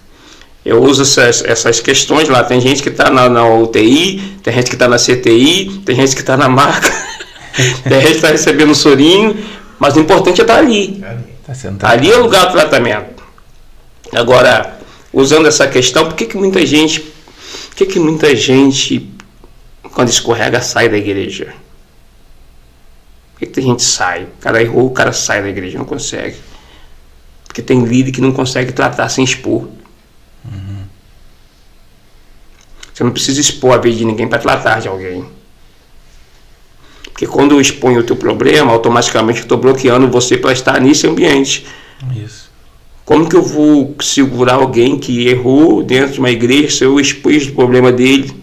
Eu uso essas questões lá. Tem gente que está na UTI, tem gente que está na CTI, tem gente que está na maca. De repente está recebendo um sorinho, mas o importante é estar ali. Ali é o lugar do tratamento. Agora, usando essa questão, por que muita gente, quando escorrega, sai da igreja? Por que a gente sai? O cara errou, o cara sai da igreja, não consegue. Porque tem líder que não consegue tratar sem expor. Você não precisa expor a vida de ninguém para tratar de alguém. Porque quando eu exponho o teu problema, automaticamente eu estou bloqueando você para estar nesse ambiente. Isso. Como que eu vou segurar alguém que errou dentro de uma igreja se eu expus o problema dele?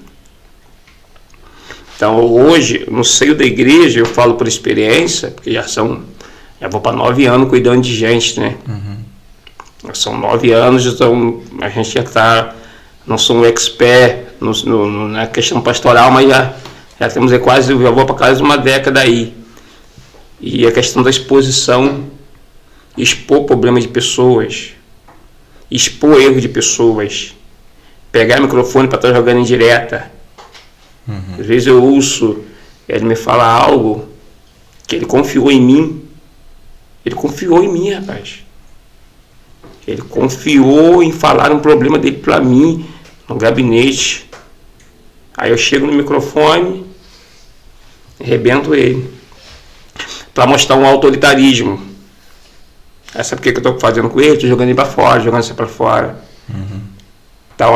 Então hoje, no seio da igreja, eu falo por experiência, porque já vou para 9 anos cuidando de gente, né? São 9 anos, então a gente já está, não sou um expert na questão pastoral, mas já temos já vou para quase uma década aí. E a questão da exposição, expor problemas de pessoas, expor erros de pessoas, pegar o microfone para estar jogando em direta. Às vezes eu ouço, ele me fala algo que ele confiou em mim. Ele confiou em mim, rapaz. Ele confiou em falar um problema dele para mim no gabinete. Aí eu chego no microfone, arrebento ele para mostrar um autoritarismo. Sabe o que eu estou fazendo com ele? Estou jogando ele para fora, jogando você para fora. Então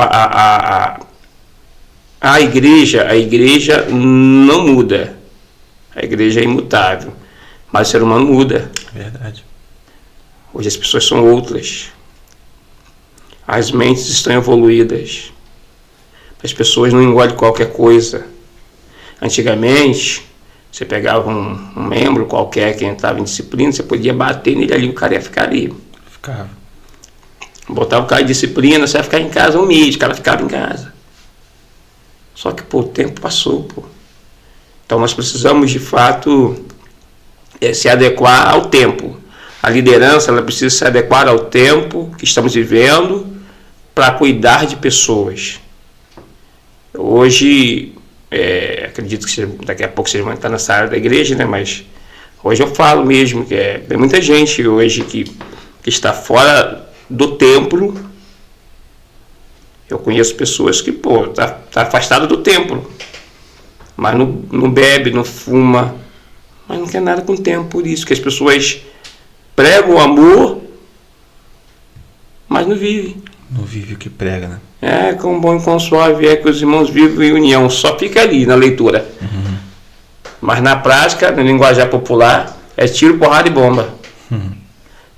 a igreja não muda. A igreja é imutável, mas o ser humano muda. Verdade. Hoje as pessoas são outras. As mentes estão evoluídas. As pessoas não engolem qualquer coisa. Antigamente, você pegava um membro qualquer que entrava em disciplina, você podia bater nele ali, o cara ia ficar ali. Ficava. Botava o cara em disciplina, você ia ficar em casa um mês, o cara ficava em casa. Só que, o tempo passou, Então nós precisamos, de fato, se adequar ao tempo. A liderança, ela precisa se adequar ao tempo que estamos vivendo para cuidar de pessoas. Hoje, acredito que daqui a pouco vocês vão estar nessa área da igreja, né? Mas hoje eu falo mesmo que tem muita gente hoje que está fora do templo. Eu conheço pessoas que, tá afastada do templo, mas não bebe, não fuma, mas não quer nada com o templo. Por isso que as pessoas pregam o amor, mas não vivem. Não vive o que prega, né? Quão bom e quão suave é que os irmãos vivem em união. Só fica ali na leitura. Mas na prática, no linguajar popular, é tiro, porrada e bomba.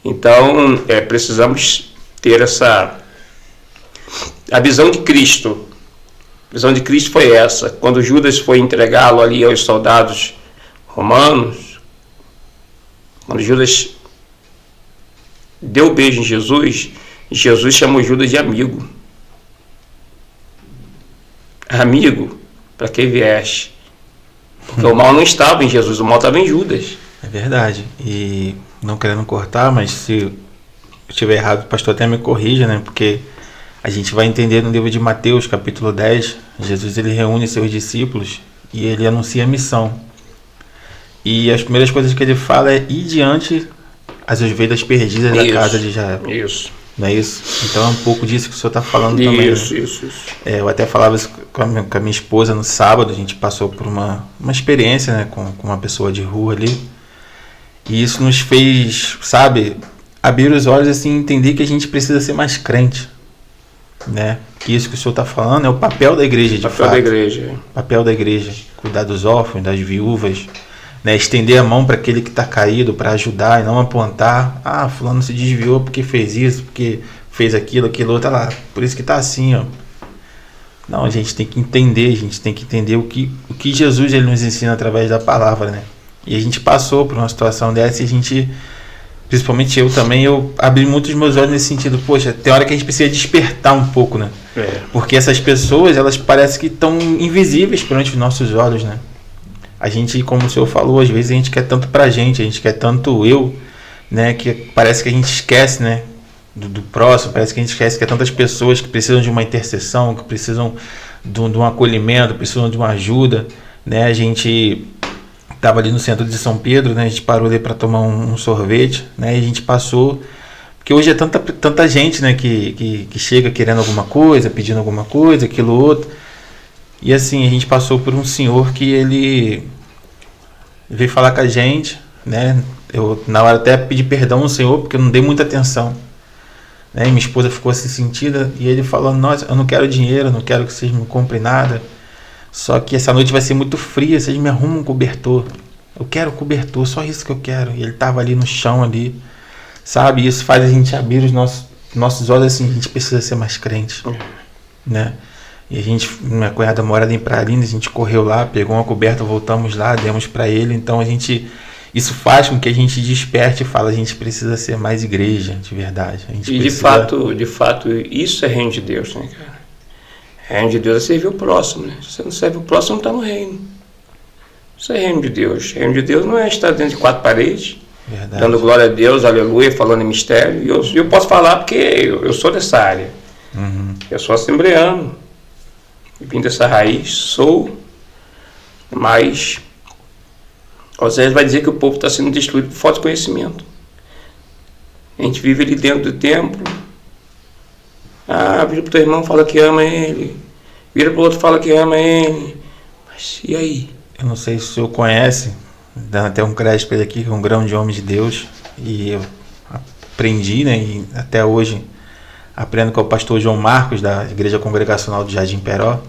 Então, precisamos ter a visão de Cristo. A visão de Cristo foi essa. Quando Judas foi entregá-lo ali aos soldados romanos, quando Judas deu o beijo em Jesus, Jesus chamou Judas de amigo. Amigo, para que vieste? Porque o mal não estava em Jesus, o mal estava em Judas. É verdade. E não querendo cortar, mas se eu estiver errado, o pastor até me corrija, né? Porque a gente vai entender no livro de Mateus, capítulo 10, Jesus ele reúne seus discípulos e ele anuncia a missão. E as primeiras coisas que ele fala é ir diante as ovelhas perdidas da casa de Israel. Isso. Não é isso? Então é um pouco disso que o senhor está falando também. Isso. Eu até falava isso com a minha esposa no sábado, a gente passou por uma experiência, né, com uma pessoa de rua ali. E isso nos fez, abrir os olhos assim, entender que a gente precisa ser mais crente. Né? Que isso que o senhor está falando é o papel da igreja, de fato. Papel da igreja. Cuidar dos órfãos, das viúvas, né? Estender a mão para aquele que está caído, para ajudar e não apontar. Fulano se desviou porque fez isso, porque fez aquilo outro, lá. Por isso que está assim, ó. Não, a gente tem que entender o que Jesus ele nos ensina através da palavra, né? E a gente passou por uma situação dessa e a gente, principalmente eu também, eu abri muito os meus olhos nesse sentido. Poxa, tem hora que a gente precisa despertar um pouco, né? Porque essas pessoas, elas parecem que estão invisíveis perante os nossos olhos, né? A gente, como o senhor falou, às vezes a gente quer tanto pra gente, a gente quer tanto né? Que parece que a gente esquece, né? Do próximo, parece que a gente esquece que há tantas pessoas que precisam de uma intercessão, que precisam de um acolhimento, precisam de uma ajuda, né? A gente estava ali no centro de São Pedro, né? A gente parou ali para tomar um sorvete, né? E a gente passou, porque hoje é tanta gente, né? Que chega querendo alguma coisa, pedindo alguma coisa, aquilo outro. E assim, a gente passou por um senhor que ele veio falar com a gente, né? Eu na hora até pedi perdão ao senhor, porque eu não dei muita atenção, né? E minha esposa ficou assim sentida, e ele falou: nossa, eu não quero dinheiro, eu não quero que vocês me comprem nada, só que essa noite vai ser muito fria, vocês me arrumam um cobertor, eu quero cobertor, só isso que eu quero. E ele tava ali no chão ali, sabe? Isso faz a gente abrir os nossos olhos, assim, a gente precisa ser mais crente, né? E a gente, minha cunhada mora ali em Pralinha, a gente correu lá, pegou uma coberta, voltamos lá, demos para ele. Então isso faz com que a gente desperte e fala: a gente precisa ser mais igreja, de verdade. A gente precisa... de fato, isso é reino de Deus, né, cara? Reino de Deus é servir o próximo, né? Se você não serve o próximo, não está no reino. Isso é reino de Deus. Reino de Deus não é estar dentro de 4 paredes, verdade, dando glória a Deus, aleluia, falando em mistério. E eu posso falar porque eu sou dessa área. Eu sou assembleano, vim dessa raiz, mas Oséias vai dizer que o povo está sendo destruído por falta de conhecimento. A gente vive ali dentro do templo. Vira para o teu irmão, fala que ama ele. Vira para o outro, fala que ama ele. Mas e aí? Eu não sei se o senhor conhece, dando até um crédito para ele aqui, que é um grão de homem de Deus. E eu aprendi, né? E até hoje aprendo com o pastor João Marcos, da Igreja Congregacional do Jardim Peró.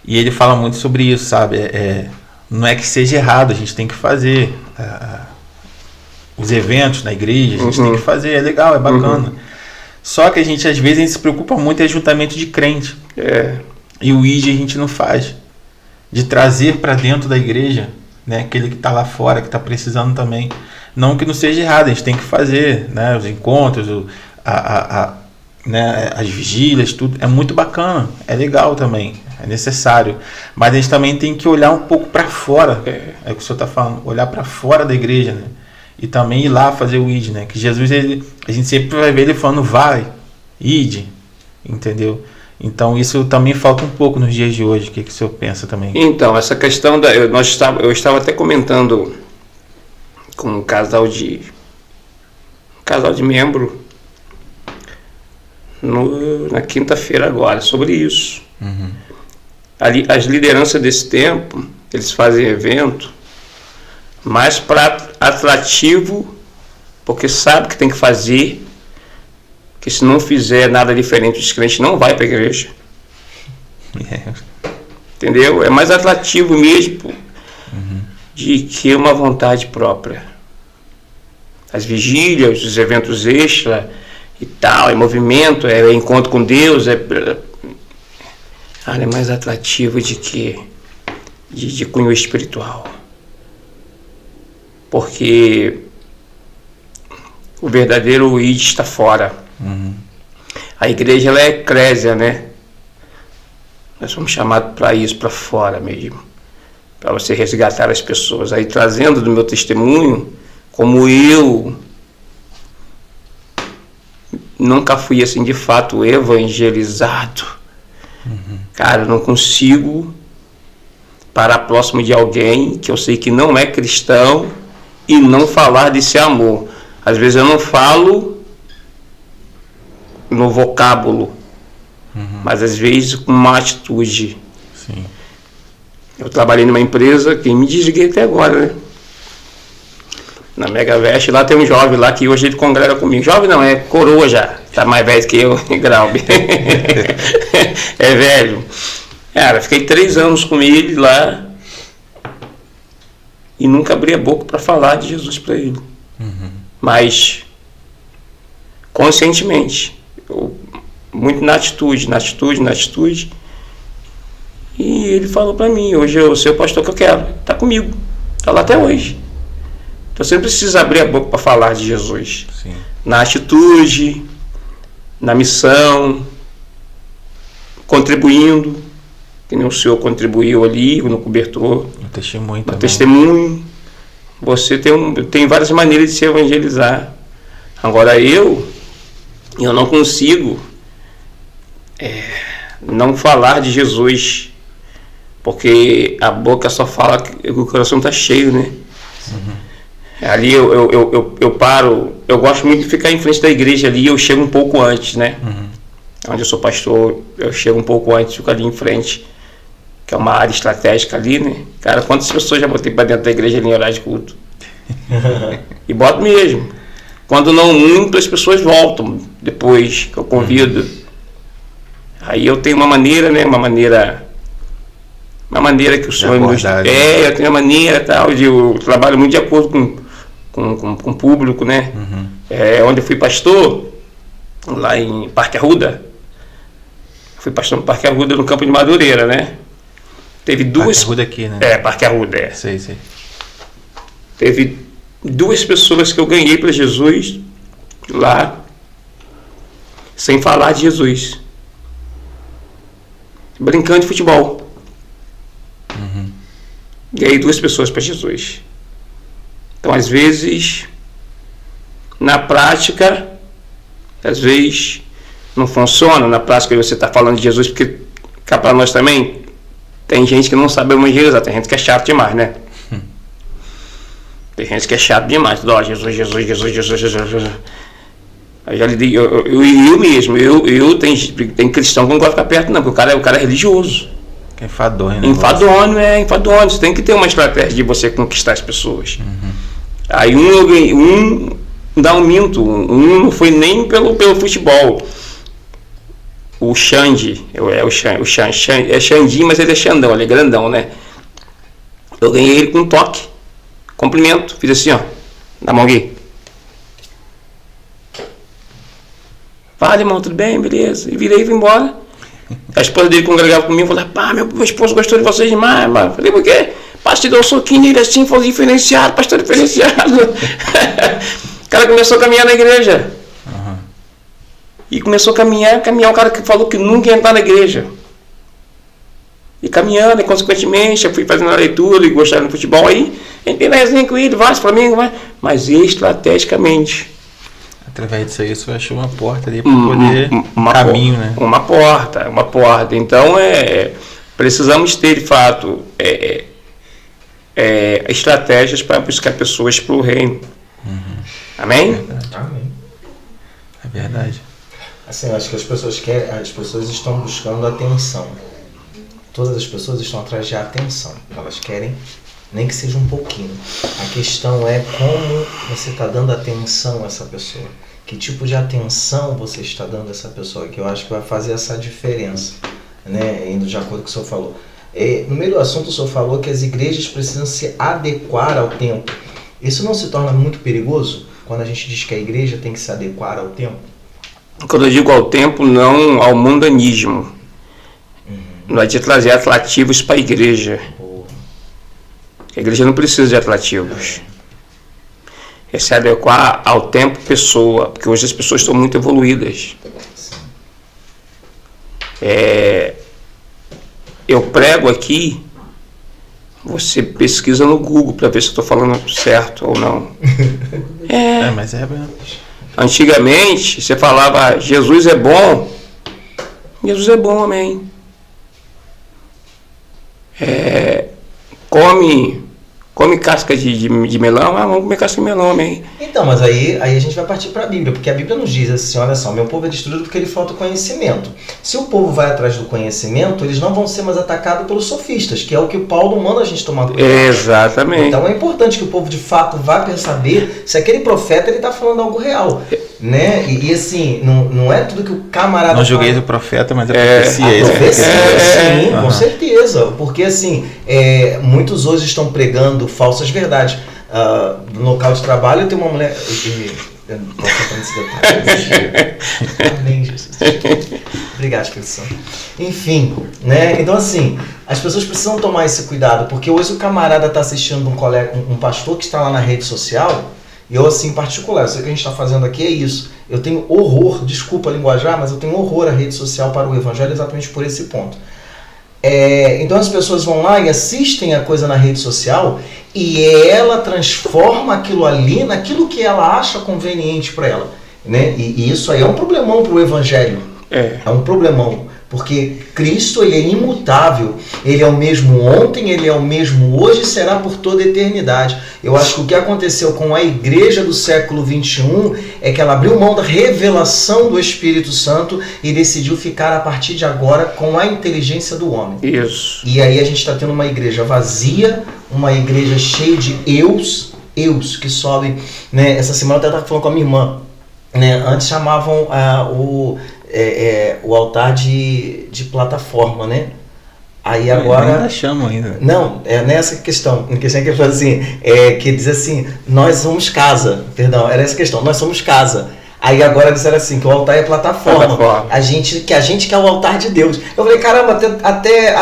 E ele fala muito sobre isso, sabe? Não é que seja errado, a gente tem que fazer os eventos na igreja, a gente tem que fazer, é legal, é bacana. Só que a gente, às vezes, se preocupa muito em ajuntamento de crente. E o ID a gente não faz. De trazer para dentro da igreja, né, aquele que está lá fora, que está precisando também. Não que não seja errado, a gente tem que fazer, né, os encontros, né, as vigílias, tudo. É muito bacana, é legal também, é necessário. Mas a gente também tem que olhar um pouco para fora. É o que o senhor está falando, olhar para fora da igreja, né? E também ir lá fazer o ID, né? Que Jesus, a gente sempre vai ver ele falando: vai, ID, entendeu? Então isso também falta um pouco nos dias de hoje. O que o senhor pensa também? Então, essa questão eu estava até comentando com um casal de membro na quinta-feira agora sobre isso. Ali, as lideranças desse tempo, eles fazem evento mais para atrativo, porque sabe que tem que fazer, que se não fizer nada diferente, os crentes não vai para a igreja. Entendeu? É mais atrativo mesmo de que uma vontade própria. As vigílias, os eventos extra e tal, é movimento, é encontro com Deus, é mais atrativo de que de cunho espiritual. Porque o verdadeiro ID está fora. A igreja, ela é eclésia, né? Nós somos chamados para isso, para fora mesmo, para você resgatar as pessoas. Aí, trazendo do meu testemunho, como eu nunca fui assim de fato evangelizado, cara, eu não consigo parar próximo de alguém que eu sei que não é cristão e não falar desse amor. Às vezes eu não falo no vocábulo, mas às vezes com uma atitude. Sim. Eu trabalhei numa empresa que me desliguei até agora, né? Na Mega Veste, lá tem um jovem lá que hoje ele congrega comigo. Jovem não, é coroa já. Tá mais velho que eu, Grauber. É velho. Cara, fiquei 3 anos com ele lá e nunca abri a boca para falar de Jesus para ele. Mas conscientemente, muito na atitude. E ele falou para mim: hoje eu sou o pastor que eu quero, tá comigo, tá lá até hoje. Então você precisa abrir a boca para falar de Jesus. Sim. Na atitude, na missão, contribuindo, que nem o senhor contribuiu ali no cobertor, no testemunho no também. testemunho. Você tem várias maneiras de se evangelizar. Agora eu não consigo não falar de Jesus Porque a boca só fala que o coração está cheio, né? Ali eu paro, eu gosto muito de ficar em frente da igreja ali, eu chego um pouco antes, né? Onde eu sou pastor, eu chego um pouco antes, fico ali em frente, que é uma área estratégica ali, né? Cara, quantas pessoas já botei para dentro da igreja ali em horário de culto? E boto mesmo. Quando não muitas pessoas voltam depois que eu convido. Aí eu tenho uma maneira, né? Uma maneira que o Senhor eu tenho uma maneira tal, eu trabalho muito de acordo com o público, né? Onde eu fui pastor, lá em Parque Arruda. Fui pastor no Parque Arruda, no Campo de Madureira, né? Teve duas... Parque Arruda aqui, né? Parque Arruda, Sei. Teve 2 pessoas que eu ganhei para Jesus lá, sem falar de Jesus. Brincando de futebol. Ganhei 2 pessoas para Jesus. Então, às vezes, na prática, às vezes não funciona. Na prática você está falando de Jesus, porque cá para nós também tem gente que não sabe evangelizar, tem gente que é chato demais, né? Tem gente que é chato demais. Jesus. Aí já lidei, eu mesmo, tem cristão que não gosta de ficar perto, não, porque o cara é religioso. Que é enfadonho, né? Enfadonho. Você tem que ter uma estratégia de você conquistar as pessoas. Aí um dá um minto, não foi nem pelo futebol. O Xande, é Xandinho, mas ele é Xandão, ele é grandão, né? Eu ganhei ele com um toque, cumprimento, fiz assim, ó, dá a mão aqui. Fala, irmão, tudo bem? Beleza. E virei e fui embora. A esposa dele congregava comigo, falou, pá, meu esposo gostou de vocês demais, mano. Falei, por quê? Pastor deu um soquinho nele assim, falou, diferenciado, pastor diferenciado. O cara começou a caminhar na igreja. E começou a caminhar, o cara que falou que nunca ia entrar na igreja. E caminhando, e consequentemente, eu fui fazendo a leitura e gostava do futebol, aí entrei na resenha com ele, Vasco, Flamengo, mas estrategicamente. Através disso aí, você achou uma porta ali para poder caminho, né? Uma porta. Então, precisamos ter, de fato, estratégias para buscar pessoas para o reino. Amém? Amém. É verdade. Assim, eu acho que as pessoas estão buscando atenção. Todas as pessoas estão atrás de atenção. Elas querem, nem que seja um pouquinho. A questão é como você está dando atenção a essa pessoa. Que tipo de atenção você está dando a essa pessoa? Que eu acho que vai fazer essa diferença, né? Indo de acordo com o que o senhor falou. No meio do assunto, o senhor falou que as igrejas precisam se adequar ao tempo. Isso não se torna muito perigoso? Quando a gente diz que a igreja tem que se adequar ao tempo? Quando eu digo ao tempo, não ao mundanismo. Não é de trazer atrativos para a igreja. A igreja não precisa de atrativos. É se adequar ao tempo pessoa, porque hoje as pessoas estão muito evoluídas. Eu prego aqui, você pesquisa no Google para ver se eu estou falando certo ou não. Mas Antigamente, você falava, Jesus é bom. Jesus é bom, amém. Come casca de melão, vamos comer casca de melão, amém. Então, mas aí a gente vai partir para a Bíblia, porque a Bíblia nos diz assim, olha só, meu povo é destruído porque ele falta conhecimento. Se o povo vai atrás do conhecimento, eles não vão ser mais atacados pelos sofistas, que é o que o Paulo manda a gente tomar cuidado. Exatamente. Então é importante que o povo de fato vá saber se aquele profeta ele está falando algo real, né? E assim, não é tudo que o camarada não julguei do profeta, mas sim, com certeza, porque assim, muitos hoje estão pregando falsas verdades. No local de trabalho tem uma mulher. Eu não posso entrar nesse detalhe. Amém, Jesus. Obrigado, Espírito Santo. Enfim, né? Então assim, as pessoas precisam tomar esse cuidado, porque hoje o camarada está assistindo um pastor que está lá na rede social, e eu assim, em particular, eu sei que a gente está fazendo aqui é isso. Eu tenho horror, desculpa a linguajar, mas eu tenho horror à rede social para o evangelho exatamente por esse ponto. Então as pessoas vão lá e assistem a coisa na rede social e ela transforma aquilo ali naquilo que ela acha conveniente para ela, né? E isso aí é um problemão para o evangelho. É um problemão, Porque Cristo, ele é imutável, ele é o mesmo ontem, ele é o mesmo hoje e será por toda a eternidade. Eu acho que o que aconteceu com a igreja do século XXI é que ela abriu mão da revelação do Espírito Santo e decidiu ficar a partir de agora com a inteligência do homem. Isso. E aí a gente está tendo uma igreja vazia, uma igreja cheia de eus que sobem, né? Essa semana eu até estava falando com a minha irmã, né? Antes chamavam o altar de plataforma, né? Aí agora... Ainda chamam ainda. Não, é nessa questão. A questão que ele fala assim, que diz assim, nós somos casa. Perdão, era essa questão, nós somos casa. Aí agora disseram assim, que o altar é plataforma. A gente quer o altar de Deus. Eu falei, caramba, até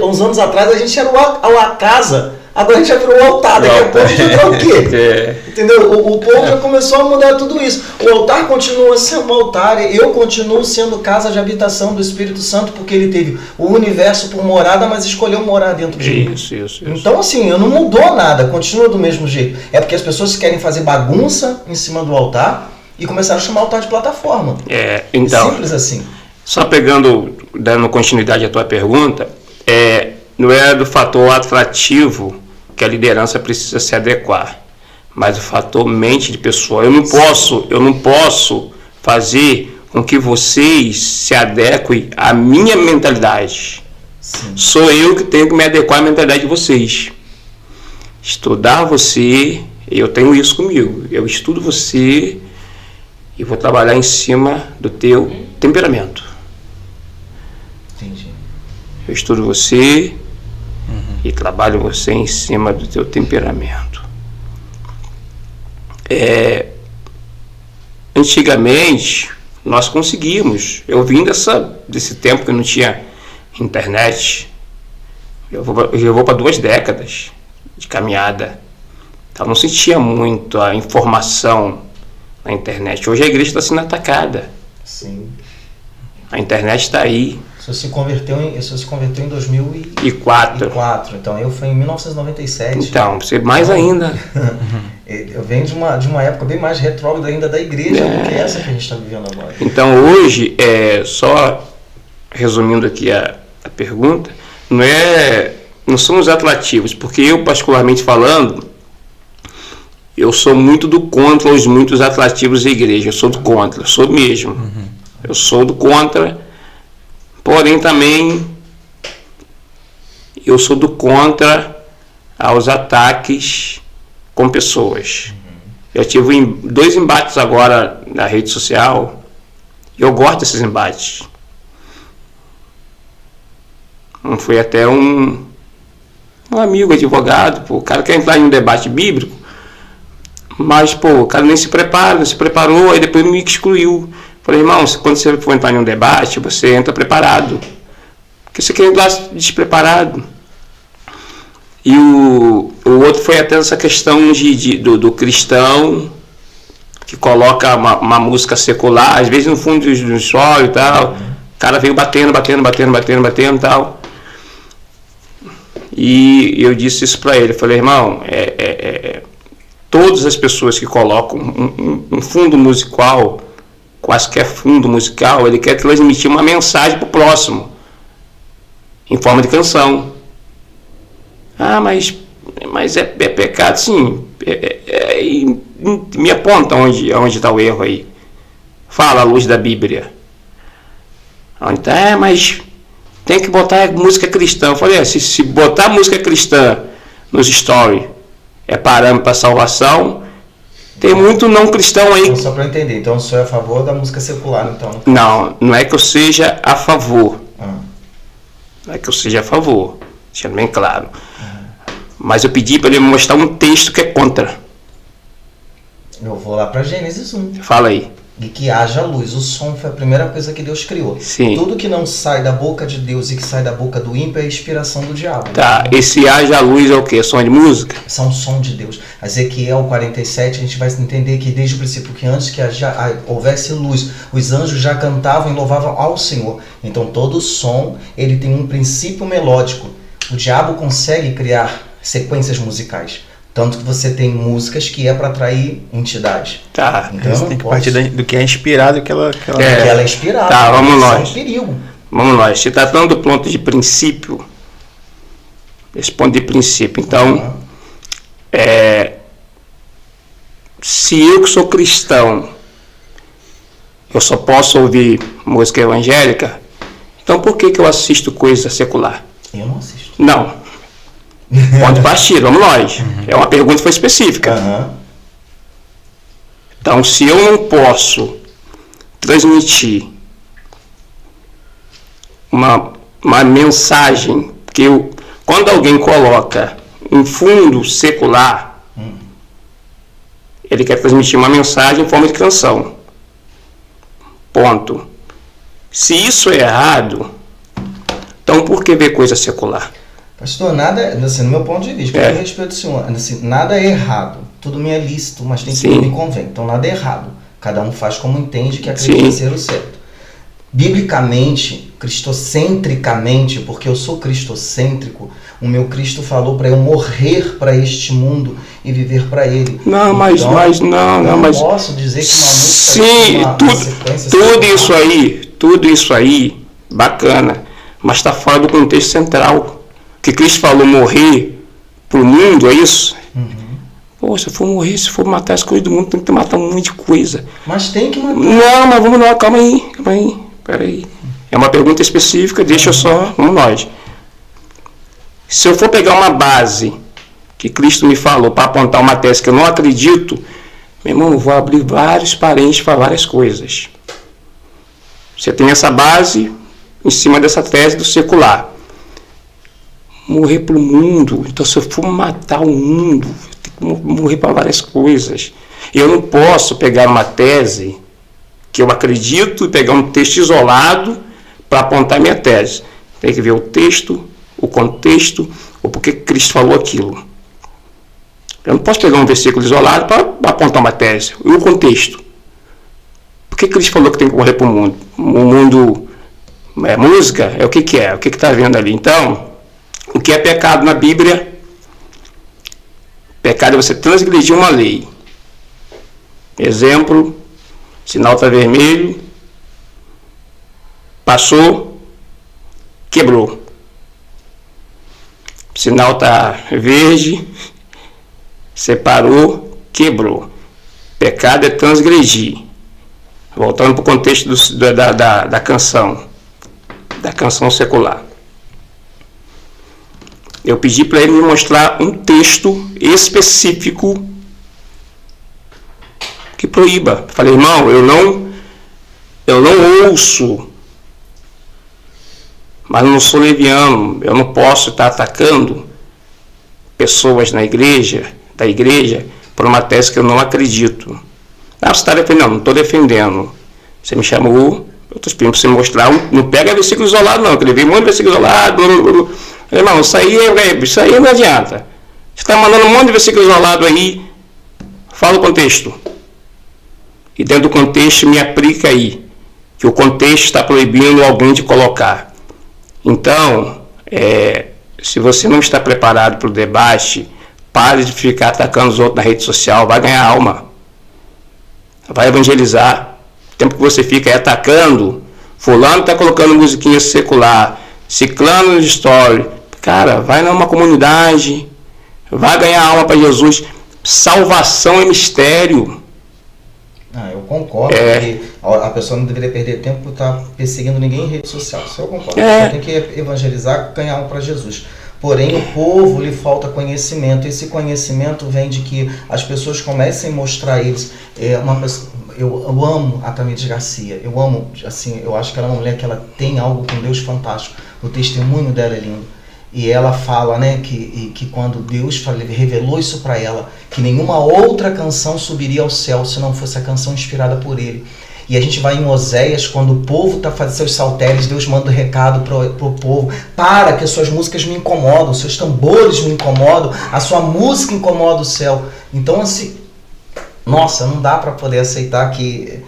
uns anos atrás a gente era a casa. Agora a gente já virou o altar, daqui a pouco a gente virou o quê? Entendeu? O povo já começou a mudar tudo isso. O altar continua sendo um altar, eu continuo sendo casa de habitação do Espírito Santo, porque ele teve o universo por morada, mas escolheu morar dentro de mim. Isso. Então assim, não mudou nada, continua do mesmo jeito. É porque as pessoas querem fazer bagunça em cima do altar e começaram a chamar o altar de plataforma. Então, simples assim. Só dando continuidade à tua pergunta, não é do fator atrativo que a liderança precisa se adequar, mas o fator mente de pessoa. Eu não posso fazer com que vocês se adequem à minha mentalidade. Sim. Sou eu que tenho que me adequar à mentalidade de vocês. Estudar você, eu tenho isso comigo. Eu estudo você e vou trabalhar em cima do teu temperamento. Entendi. Eu estudo você e trabalho você em cima do teu temperamento. Antigamente, nós conseguimos. Eu vim desse tempo que não tinha internet. Eu vou para 2 décadas de caminhada. Então, não se tinha muito a informação na internet. Hoje a igreja está sendo atacada. Sim. A internet está aí. O senhor se converteu em 2004. Então eu fui em 1997. Então, você mais ainda. Eu venho de uma época bem mais retrógrada ainda da igreja do que essa que a gente está vivendo agora. Então hoje, só resumindo aqui a pergunta, não são os atrativos, porque eu, particularmente falando, eu sou muito do contra os muitos atrativos da igreja. Eu sou do contra, sou mesmo. Eu sou do contra, porém também eu sou do contra aos ataques com pessoas. Eu tive 2 embates agora na rede social e eu gosto desses embates. Foi até um amigo advogado, o cara quer entrar em um debate bíblico, mas o cara nem se preparou, aí depois me excluiu. Falei, irmão, quando você for entrar em um debate, você entra preparado. Porque você quer entrar despreparado. E o outro foi até essa questão do cristão que coloca uma música secular, às vezes no fundo do solo e tal. O cara veio batendo e tal. E eu disse isso para ele. Falei, irmão, todas as pessoas que colocam um fundo musical, quaisquer fundo musical, ele quer transmitir uma mensagem para o próximo, em forma de canção. Mas é pecado, sim. Me aponta onde está o erro aí. Fala a luz da Bíblia. Onde tá? Mas tem que botar música cristã. Eu falei, se botar música cristã nos stories é parâmetro para salvação, tem muito não cristão aí. Então, só para entender, então o senhor é a favor da música secular, então? Não é que eu seja a favor. Não é que eu seja a favor, deixando bem claro. Mas eu pedi para ele me mostrar um texto que é contra. Eu vou lá para Gênesis 1. Fala aí. E que haja luz. O som foi a primeira coisa que Deus criou. Sim. Tudo que não sai da boca de Deus e que sai da boca do ímpio é a inspiração do diabo. Tá, esse haja luz é o quê? Som de música? É um som de Deus. Ezequiel 47, a gente vai entender que desde o princípio, que antes que houvesse luz, os anjos já cantavam e louvavam ao Senhor. Então todo som, ele tem um princípio melódico. O diabo consegue criar sequências musicais. Tanto que você tem músicas que é para atrair entidades. Tá. Então tem que partir do que é inspirado, que ela é inspirada. Tá, vamos lá. É um perigo. Vamos lá, se tratando do ponto de princípio, esse ponto de princípio, então, se eu que sou cristão, eu só posso ouvir música evangélica, então por que eu assisto coisa secular? Eu não assisto. Não. Ponto de partida, vamos nós. É uma pergunta que foi específica. Então, se eu não posso transmitir uma mensagem, que quando alguém coloca um fundo secular, ele quer transmitir uma mensagem em forma de canção. Ponto. Se isso é errado, então por que ver coisa secular? Pastor, nada, assim, no meu ponto de vista, eu respeito o senhor, assim, nada é errado, tudo me é lícito, mas tem que me convém, então nada é errado, cada um faz como entende que acredita ser o certo. Biblicamente, cristocentricamente, porque eu sou cristocêntrico, o meu Cristo falou para eu morrer para este mundo e viver para ele. Não, então, mas não posso dizer que uma música tudo isso aí, bacana, mas está fora do contexto central. Que Cristo falou morrer pro mundo, é isso? Pô, se eu for morrer, se for matar as coisas do mundo, tem que matar um monte de coisa. Mas tem que matar. Não, mas vamos lá, calma aí, peraí. É uma pergunta específica, deixa eu só, vamos nós. Se eu for pegar uma base que Cristo me falou para apontar uma tese que eu não acredito, meu irmão, eu vou abrir vários parênteses para várias coisas. Você tem essa base em cima dessa tese do secular. Morrer para o mundo, então se eu for matar o mundo, eu tenho que morrer para várias coisas. Eu não posso pegar uma tese que eu acredito e pegar um texto isolado para apontar minha tese. Tem que ver o texto, o contexto, ou porque Cristo falou aquilo. Eu não posso pegar um versículo isolado para apontar uma tese. E o contexto? Por que Cristo falou que tem que morrer para o mundo? O mundo é música? É o que é? O que está vendo ali? Então, o que é pecado na Bíblia? Pecado é você transgredir uma lei. Exemplo, sinal está vermelho, passou, quebrou. Sinal está verde, separou, quebrou. Pecado é transgredir. Voltando para o contexto da canção secular. Eu pedi para ele me mostrar um texto específico que proíba. Falei, irmão, eu não ouço, mas não sou leviano, eu não posso estar atacando pessoas da igreja, por uma tese que eu não acredito. Ah, você está defendendo? Não estou defendendo. Você me chamou, eu estou pedindo para você mostrar, não pega versículo isolado não, que ele veio um monte de versículo isolado, irmão, isso aí não adianta. Você está mandando um monte de versículo isolado aí, fala o contexto. E dentro do contexto me aplica aí, que o contexto está proibindo alguém de colocar. Então, se você não está preparado para o debate, pare de ficar atacando os outros na rede social, vai ganhar alma. Vai evangelizar. O tempo que você fica atacando, fulano está colocando musiquinha secular, ciclano no story. Cara, vai numa comunidade, vai ganhar alma para Jesus. Salvação é mistério. Eu concordo que a pessoa não deveria perder tempo por estar perseguindo ninguém em rede social. Isso eu concordo. Você tem que evangelizar, ganhar alma para Jesus. Porém, o povo lhe falta conhecimento. Esse conhecimento vem de que as pessoas comecem a mostrar a eles. Eu amo a Tamires Garcia. Eu amo, assim, eu acho que ela é uma mulher que ela tem algo com Deus fantástico. O testemunho dela é lindo. E ela fala, né, que quando Deus revelou isso para ela, que nenhuma outra canção subiria ao céu se não fosse a canção inspirada por ele. E a gente vai em Oséias, quando o povo está fazendo seus saltérios, Deus manda um recado para o povo: para, que as suas músicas me incomodam, os seus tambores me incomodam, a sua música incomoda o céu. Então, assim, nossa, não dá para poder aceitar que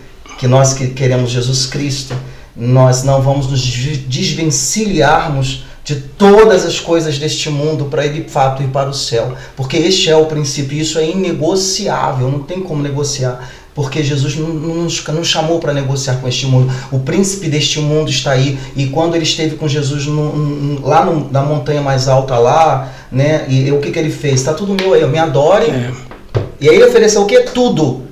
nós que queremos Jesus Cristo, nós não vamos nos desvencilharmos de todas as coisas deste mundo para ele de fato ir para o céu, porque este é o princípio, isso é inegociável, não tem como negociar. Porque Jesus não nos chamou para negociar com este mundo. O príncipe deste mundo está aí. E quando ele esteve com Jesus lá na montanha mais alta lá, né? E o que ele fez? Está tudo meu aí, me adore. E aí ele ofereceu o quê? Tudo.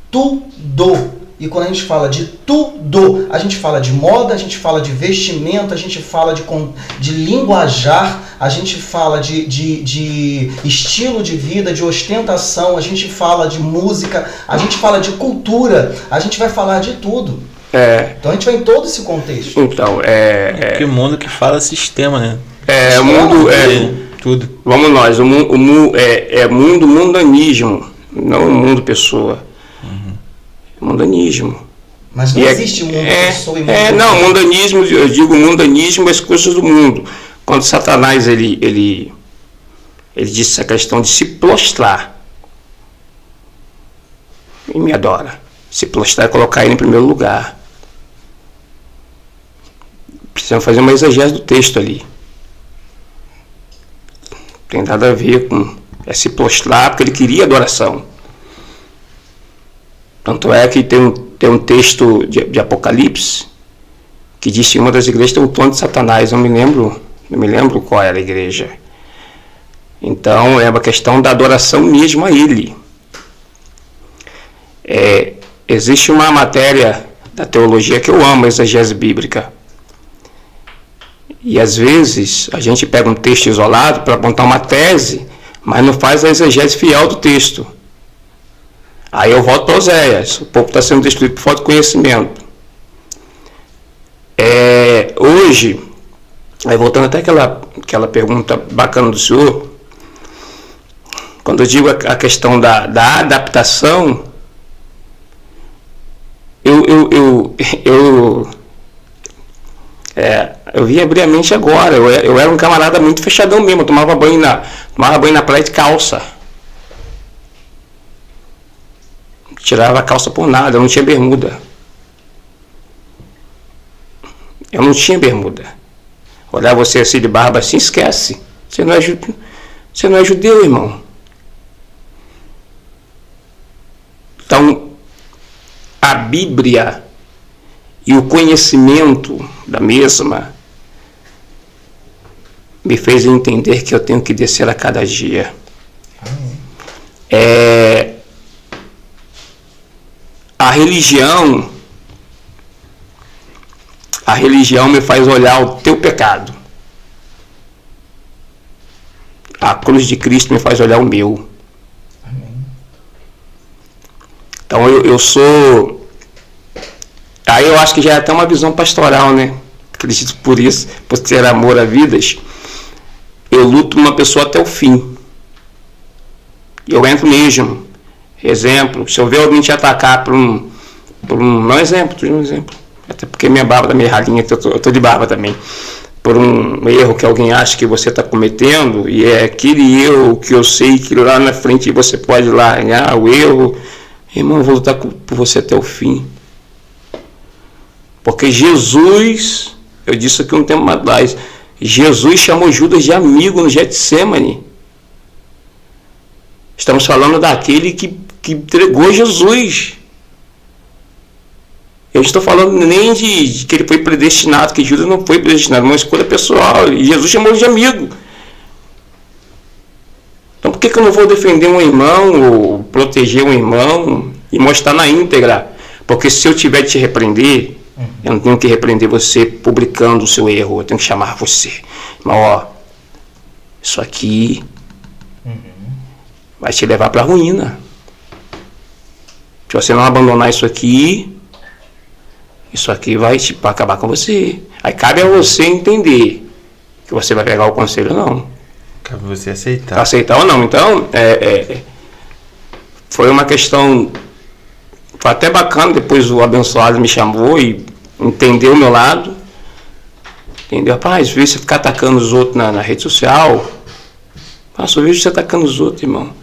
Tudo. E quando a gente fala de tudo, a gente fala de moda, a gente fala de vestimenta, a gente fala de linguajar, a gente fala de estilo de vida, de ostentação, a gente fala de música, a gente fala de cultura, a gente vai falar de tudo. Então a gente vai em todo esse contexto. Então, Que mundo que fala sistema, né? O mundo tudo. Vamos nós, o mundo mundo mundanismo, não mundo pessoa. Mundanismo. Mas não existe mundo pessoa e mundo pessoa. Não, mundanismo, eu digo mundanismo, as coisas do mundo. Quando Satanás ele disse a questão de se prostrar, e me adora. Se prostrar é colocar ele em primeiro lugar. Precisamos fazer uma exegese do texto ali. Tem nada a ver com se prostrar, porque ele queria adoração. Tanto é que tem um texto de Apocalipse que diz que uma das igrejas tem um trono de Satanás. Não me lembro qual era a igreja. Então é uma questão da adoração mesmo a ele. Existe uma matéria da teologia que eu amo, a exegese bíblica. E às vezes a gente pega um texto isolado para apontar uma tese, mas não faz a exegese fiel do texto. Aí eu volto para Oséias. O povo está sendo destruído por falta de conhecimento. Hoje, aí voltando até aquela pergunta bacana do senhor, quando eu digo a questão da adaptação, eu vi abrir a mente agora. Eu era um camarada muito fechadão mesmo. Eu tomava banho na praia de calça. Tirava a calça por nada, eu não tinha bermuda. Olhar você assim de barba assim, esquece. Você não é judeu, irmão. Então, a Bíblia e o conhecimento da mesma me fez entender que eu tenho que descer a cada dia. A religião me faz olhar o teu pecado. A cruz de Cristo me faz olhar o meu. Amém. Então eu sou... Aí eu acho que já é até uma visão pastoral, né? Acredito por isso, por ter amor a vidas. Eu luto uma pessoa até o fim. Eu entro mesmo. Exemplo, se eu ver alguém te atacar por um exemplo, até porque minha barba tá meio ralinha, eu tô de barba também, por um erro que alguém acha que você está cometendo, e é aquele erro que eu sei que lá na frente você pode largar o erro, irmão, eu vou lutar por você até o fim. Porque Jesus, eu disse aqui um tempo atrás, Jesus chamou Judas de amigo no Getsemane. Estamos falando daquele que entregou Jesus. Eu estou falando nem de que ele foi predestinado, que Judas não foi predestinado, uma escolha pessoal. E Jesus chamou ele de amigo. Então por que eu não vou defender um irmão, ou proteger um irmão e mostrar na íntegra? Porque se eu tiver de te repreender, eu não tenho que repreender você publicando o seu erro, eu tenho que chamar você. Mas isso aqui vai te levar para a ruína. Se você não abandonar isso aqui vai acabar com você. Aí cabe a você entender que você vai pegar o conselho ou não. Cabe você aceitar. Aceitar ou não. Então, foi uma questão... Foi até bacana, depois o abençoado me chamou e entendeu o meu lado. Entendeu? Rapaz, vê você ficar atacando os outros na rede social. Só vejo você atacando os outros, irmão.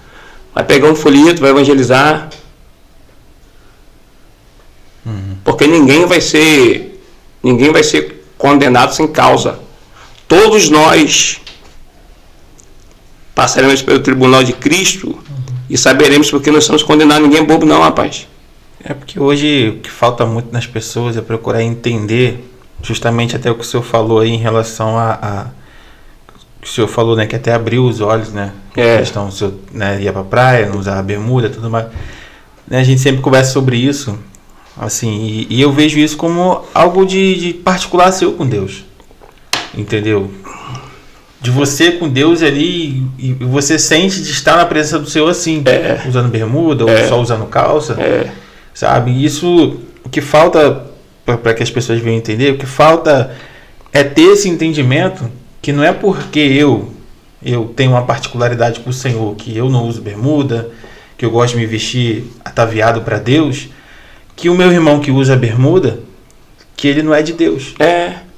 Vai pegar um folheto, vai evangelizar. Porque ninguém vai ser condenado sem causa. Todos nós passaremos pelo tribunal de Cristo e saberemos porque nós somos condenados. Ninguém é bobo não, rapaz. É porque hoje o que falta muito nas pessoas é procurar entender, justamente até o que o senhor falou aí em relação a o senhor falou, né, que até abriu os olhos, né? A questão, o senhor, né, ia pra praia, não usava bermuda, tudo mais. Né, a gente sempre conversa sobre isso, assim, e eu vejo isso como algo de particular seu com Deus, entendeu? De você com Deus ali, e você sente de estar na presença do Senhor assim, usando bermuda ou só usando calça, sabe? Isso, o que falta, para que as pessoas venham entender, o que falta é ter esse entendimento que não é porque eu tenho uma particularidade com o Senhor, que eu não uso bermuda, que eu gosto de me vestir ataviado para Deus, que o meu irmão que usa bermuda, que ele não é de Deus.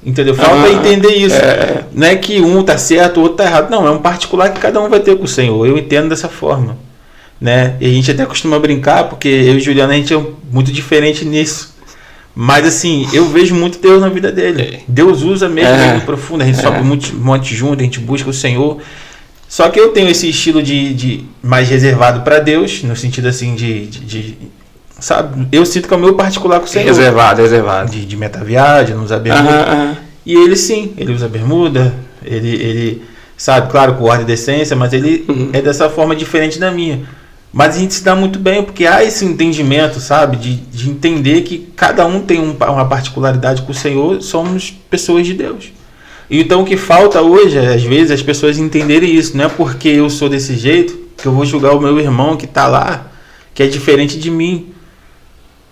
Entendeu? Falta entender isso. Não é que um tá certo, o outro tá errado. Não, é um particular que cada um vai ter com o Senhor. Eu entendo dessa forma. Né? E a gente até costuma brincar, porque eu e Juliana, a gente é muito diferente nisso. Mas assim, eu vejo muito Deus na vida dele. Deus usa mesmo muito profundo. A gente sobe um monte junto, a gente busca o Senhor. Só que eu tenho esse estilo de mais reservado para Deus, no sentido assim sabe? Eu sinto que é o meu particular com o Senhor. Reservado. De me ataviar, de não usar bermuda. E ele sim, ele usa bermuda, ele sabe, claro, com ordem e decência, mas ele é dessa forma diferente da minha. Mas a gente se dá muito bem, porque há esse entendimento, sabe? De entender que cada um tem uma particularidade com o Senhor, somos pessoas de Deus. Então o que falta hoje, às vezes, as pessoas entenderem isso. Não é porque eu sou desse jeito que eu vou julgar o meu irmão que está lá, que é diferente de mim.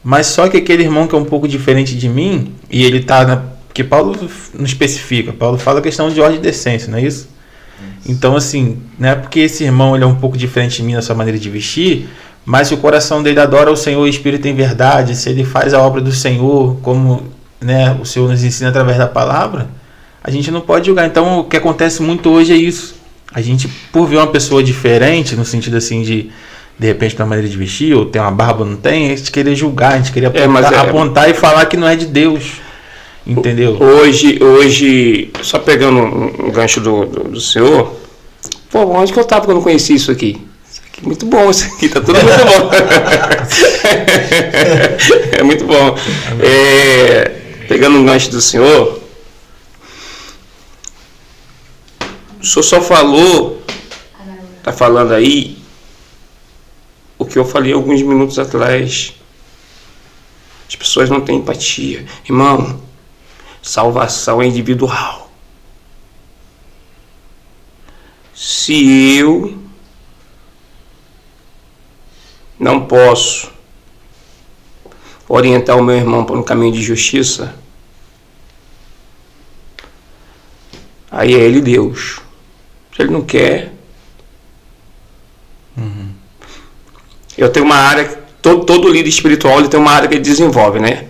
Mas só que aquele irmão que é um pouco diferente de mim, e ele está porque Paulo não especifica, Paulo fala a questão de ordem e decência, não é isso? Então assim, não é porque esse irmão ele é um pouco diferente de mim na sua maneira de vestir, mas se o coração dele adora o Senhor e o Espírito em verdade, se ele faz a obra do Senhor, como, né, o Senhor nos ensina através da palavra, a gente não pode julgar. Então o que acontece muito hoje é isso. A gente, por ver uma pessoa diferente, no sentido assim de repente tem uma maneira de vestir, ou tem uma barba, não tem, a gente querer julgar, a gente querer apontar e falar que não é de Deus. Entendeu? Hoje só pegando um gancho do senhor, pô, onde que eu estava quando eu não conheci isso aqui? Isso aqui é muito bom, isso aqui tá tudo muito bom. É muito bom. Pegando um gancho do senhor, o senhor só falou, tá falando aí, o que eu falei alguns minutos atrás. As pessoas não têm empatia. Irmão, salvação é individual. Se eu não posso orientar o meu irmão para um caminho de justiça, aí é ele Deus. Se ele não quer... Eu tenho uma área... Todo líder espiritual ele tem uma área que ele desenvolve, né?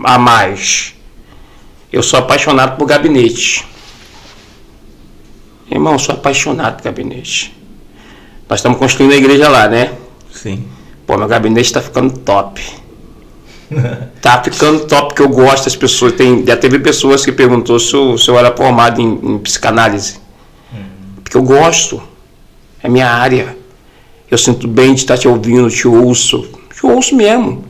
A mais. Eu sou apaixonado por gabinete. Irmão, eu sou apaixonado por gabinete. Nós estamos construindo a igreja lá, né? Sim. Pô, meu gabinete está ficando top. Tá ficando top, porque eu gosto das pessoas. Já teve pessoas que perguntou se eu era formado em psicanálise. Porque eu gosto. É minha área. Eu sinto bem de estar te ouvindo, te ouço. Te ouço mesmo.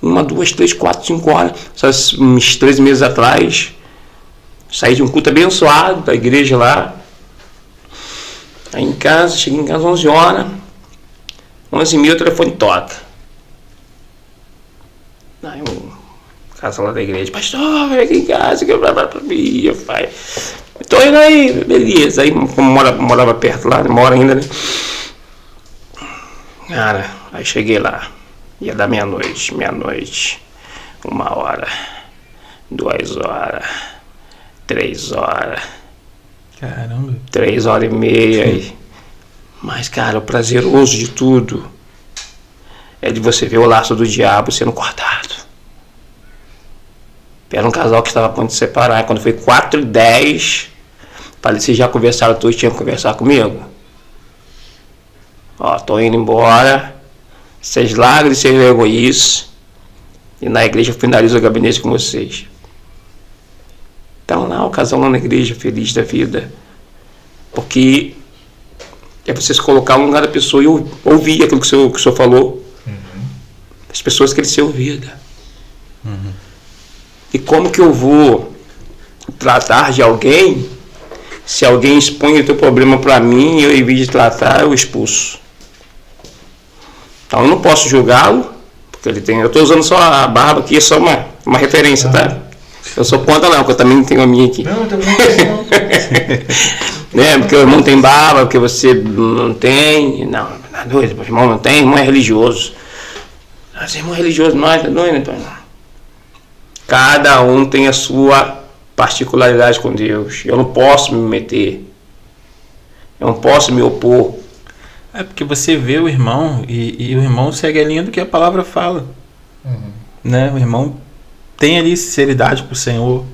1, 2, 3, 4, 5 horas. Uns 3 meses atrás, saí de um culto abençoado da igreja lá. Aí em casa, cheguei em casa 11 horas. 11h30 o telefone toca. Aí casa lá da igreja, pastor, vem aqui em casa, que eu pai. Tô indo aí, beleza. Aí como morava perto lá, mora ainda, né? Cara, aí cheguei lá. Ia dar meia-noite, 1h, 2h, 3h. Caramba. 3h30. Mas, cara, o prazeroso de tudo é de você ver o laço do diabo sendo cortado. Era um casal que estava a ponto de separar. Quando foi 4h10, falei, vocês já conversaram tudo, tinham que conversar comigo? Ó, tô indo embora. Vocês largam de ser egoístas. E na igreja eu finalizo o gabinete com vocês. Então lá, o casal lá na igreja, feliz da vida. Porque é você se colocar no lugar da pessoa e ouvir aquilo que o senhor falou. pessoas querem ser ouvidas. E como que eu vou tratar de alguém se alguém expõe o teu problema para mim e eu, em vez de tratar, eu expulso? Então eu não posso julgá-lo, porque ele tem... Eu estou usando só a barba aqui, é só uma referência, tá? Eu sou contra não, porque eu também tenho a minha aqui. Não, também não. Né? Porque o irmão tem barba, porque você não tem. Não, tá doido, o irmão não tem, irmão é religioso. Nossa, irmão é religioso, nós, tá doido, então. Cada um tem a sua particularidade com Deus. Eu não posso me meter. Eu não posso me opor. É porque você vê o irmão e o irmão segue a linha do que a palavra fala. Né? O irmão tem ali sinceridade com o Senhor.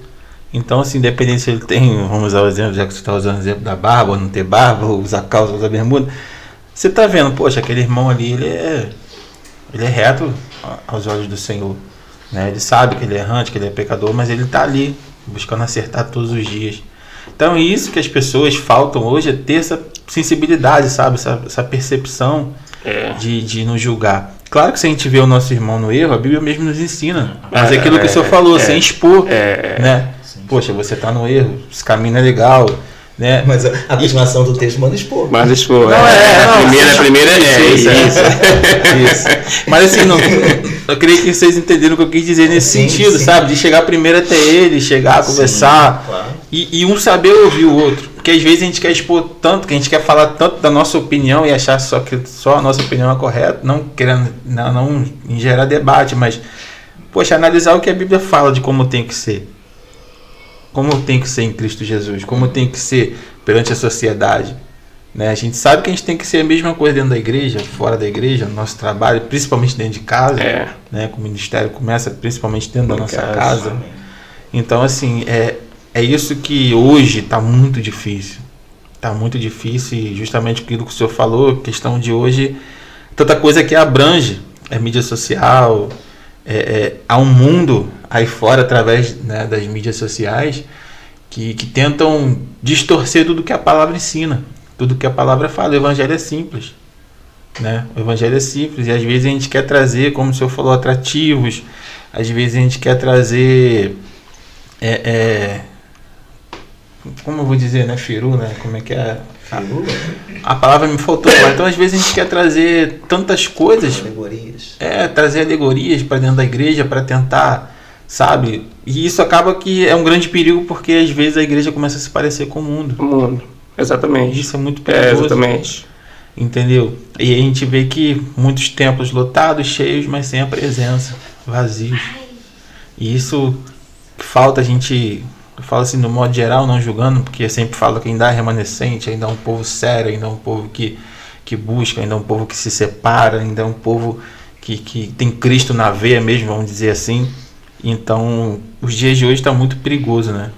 Então, assim, independente se ele tem, vamos usar o exemplo, já que você está usando o exemplo da barba, ou não ter barba, ou usar calça, ou usar bermuda, você está vendo, poxa, aquele irmão ali, ele é reto aos olhos do Senhor. Né? Ele sabe que ele é errante, que ele é pecador, mas ele está ali, buscando acertar todos os dias. Então, isso que as pessoas faltam hoje é ter essa sensibilidade, sabe? Essa percepção de não julgar. Claro que se a gente vê o nosso irmão no erro, a Bíblia mesmo nos ensina. Mas é aquilo que o senhor falou, sem expor. Né? Poxa, você está no erro, esse caminho não é legal. Né? Mas a continuação do texto manda expor. Manda expor. A primeira isso. Mas assim, eu queria que vocês entenderam o que eu quis dizer nesse sentido, sabe? De chegar primeiro até ele, chegar, conversar. Claro. E um saber ouvir o outro. Porque às vezes a gente quer expor tanto, que a gente quer falar tanto da nossa opinião e achar que só a nossa opinião é correta, não querendo não gerar debate, mas, poxa, analisar o que a Bíblia fala de como tem que ser. Como tem que ser em Cristo Jesus, como tem que ser perante a sociedade. Né? A gente sabe que a gente tem que ser a mesma coisa dentro da igreja, fora da igreja, no nosso trabalho, principalmente dentro de casa. Né? Que o ministério começa principalmente dentro da nossa casa. Então, assim, é isso que hoje está muito difícil. Está muito difícil e justamente aquilo que o senhor falou, a questão de hoje, tanta coisa que abrange, mídia social, há um mundo aí fora através, né, das mídias sociais que tentam distorcer tudo que a palavra ensina, tudo que a palavra fala. O evangelho é simples. Né? O evangelho é simples e às vezes a gente quer trazer, como o senhor falou, atrativos, às vezes a gente quer trazer... como eu vou dizer, né? Firu, né? Como é que é? A palavra me faltou. Então, às vezes, a gente quer trazer tantas coisas. Alegorias. Trazer alegorias para dentro da igreja, para tentar, sabe? E isso acaba que é um grande perigo, porque às vezes a igreja começa a se parecer com o mundo. O mundo, exatamente. Isso é muito perigoso. Exatamente. Entendeu? E a gente vê que muitos templos lotados, cheios, mas sem a presença, vazios. E isso falta a gente... Eu falo assim, no modo geral, não julgando, porque eu sempre falo que ainda é remanescente, ainda é um povo sério, ainda é um povo que busca, ainda é um povo que se separa, ainda é um povo que tem Cristo na veia mesmo, vamos dizer assim. Então, os dias de hoje estão muito perigosos, né?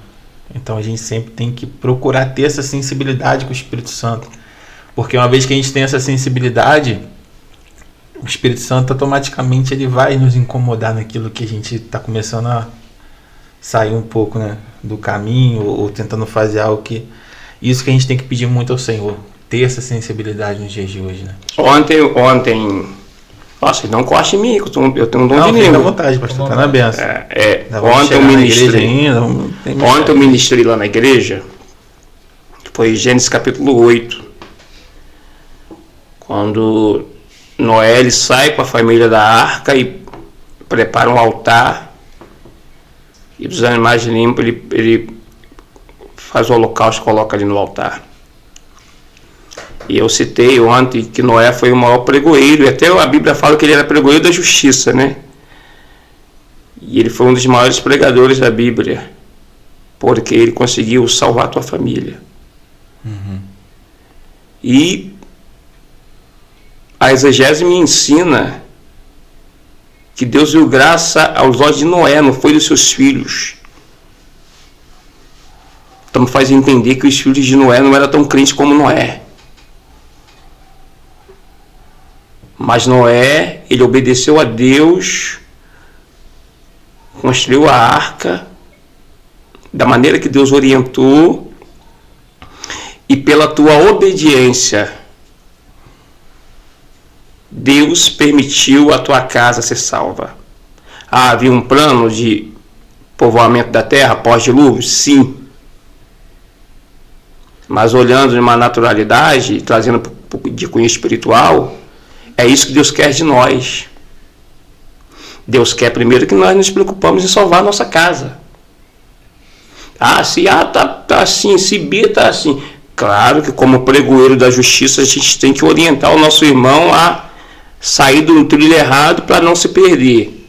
Então, a gente sempre tem que procurar ter essa sensibilidade com o Espírito Santo. Porque uma vez que a gente tem essa sensibilidade, o Espírito Santo automaticamente ele vai nos incomodar naquilo que a gente está começando a sair um pouco, né, do caminho ou tentando fazer algo que... Isso que a gente tem que pedir muito ao Senhor, ter essa sensibilidade nos dias de hoje, né? Ontem... Nossa, não corte em mim, eu tenho um dom de língua. Fica à vontade, pastor, tá na benção. Ontem eu ministrei lá na igreja, foi Gênesis capítulo 8, quando Noé ele sai com a família da arca e prepara um altar, e dos animais limpos ele faz o holocausto e coloca ali no altar. E eu citei ontem que Noé foi o maior pregoeiro, e até a Bíblia fala que ele era pregoeiro da justiça, né? E ele foi um dos maiores pregadores da Bíblia, porque ele conseguiu salvar a tua família. E a exegese me ensina que Deus deu graça aos olhos de Noé, não foi dos seus filhos. Então me faz entender que os filhos de Noé não eram tão crentes como Noé. Mas Noé, ele obedeceu a Deus, construiu a arca da maneira que Deus orientou, e pela tua obediência, Deus permitiu a tua casa ser salva. Havia um plano de povoamento da terra pós-dilúvio? Sim. Mas olhando de uma naturalidade, trazendo de cunho espiritual, é isso que Deus quer de nós. Deus quer primeiro que nós nos preocupamos em salvar a nossa casa. Se A tá assim, se B tá assim. Claro que como pregoeiro da justiça a gente tem que orientar o nosso irmão a sair do trilho errado para não se perder.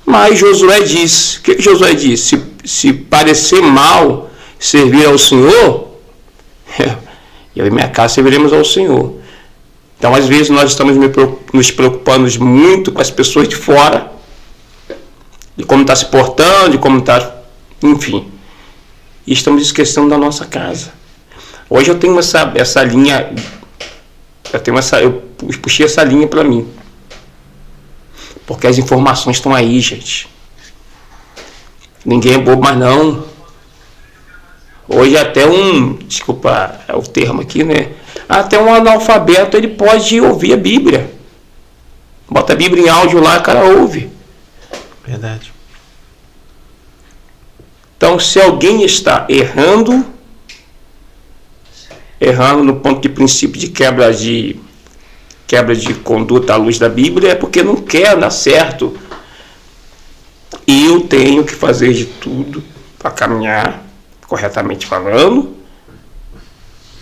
Mas Josué disse, o que Josué disse? Se parecer mal servir ao Senhor, eu e minha casa serviremos ao Senhor. Então às vezes nós estamos nos preocupando muito com as pessoas de fora, de como está se portando, de como está, enfim. E estamos esquecendo da nossa casa. Hoje eu tenho essa linha, eu puxei essa linha para mim. Porque as informações estão aí, gente. Ninguém é bobo, mas não. Hoje até desculpa o termo aqui, né? Até um analfabeto, ele pode ouvir a Bíblia. Bota a Bíblia em áudio lá, o cara ouve. Verdade. Então, se alguém está errando no ponto de princípio de quebra de conduta à luz da Bíblia, é porque não quer dar certo. E eu tenho que fazer de tudo para caminhar, corretamente falando,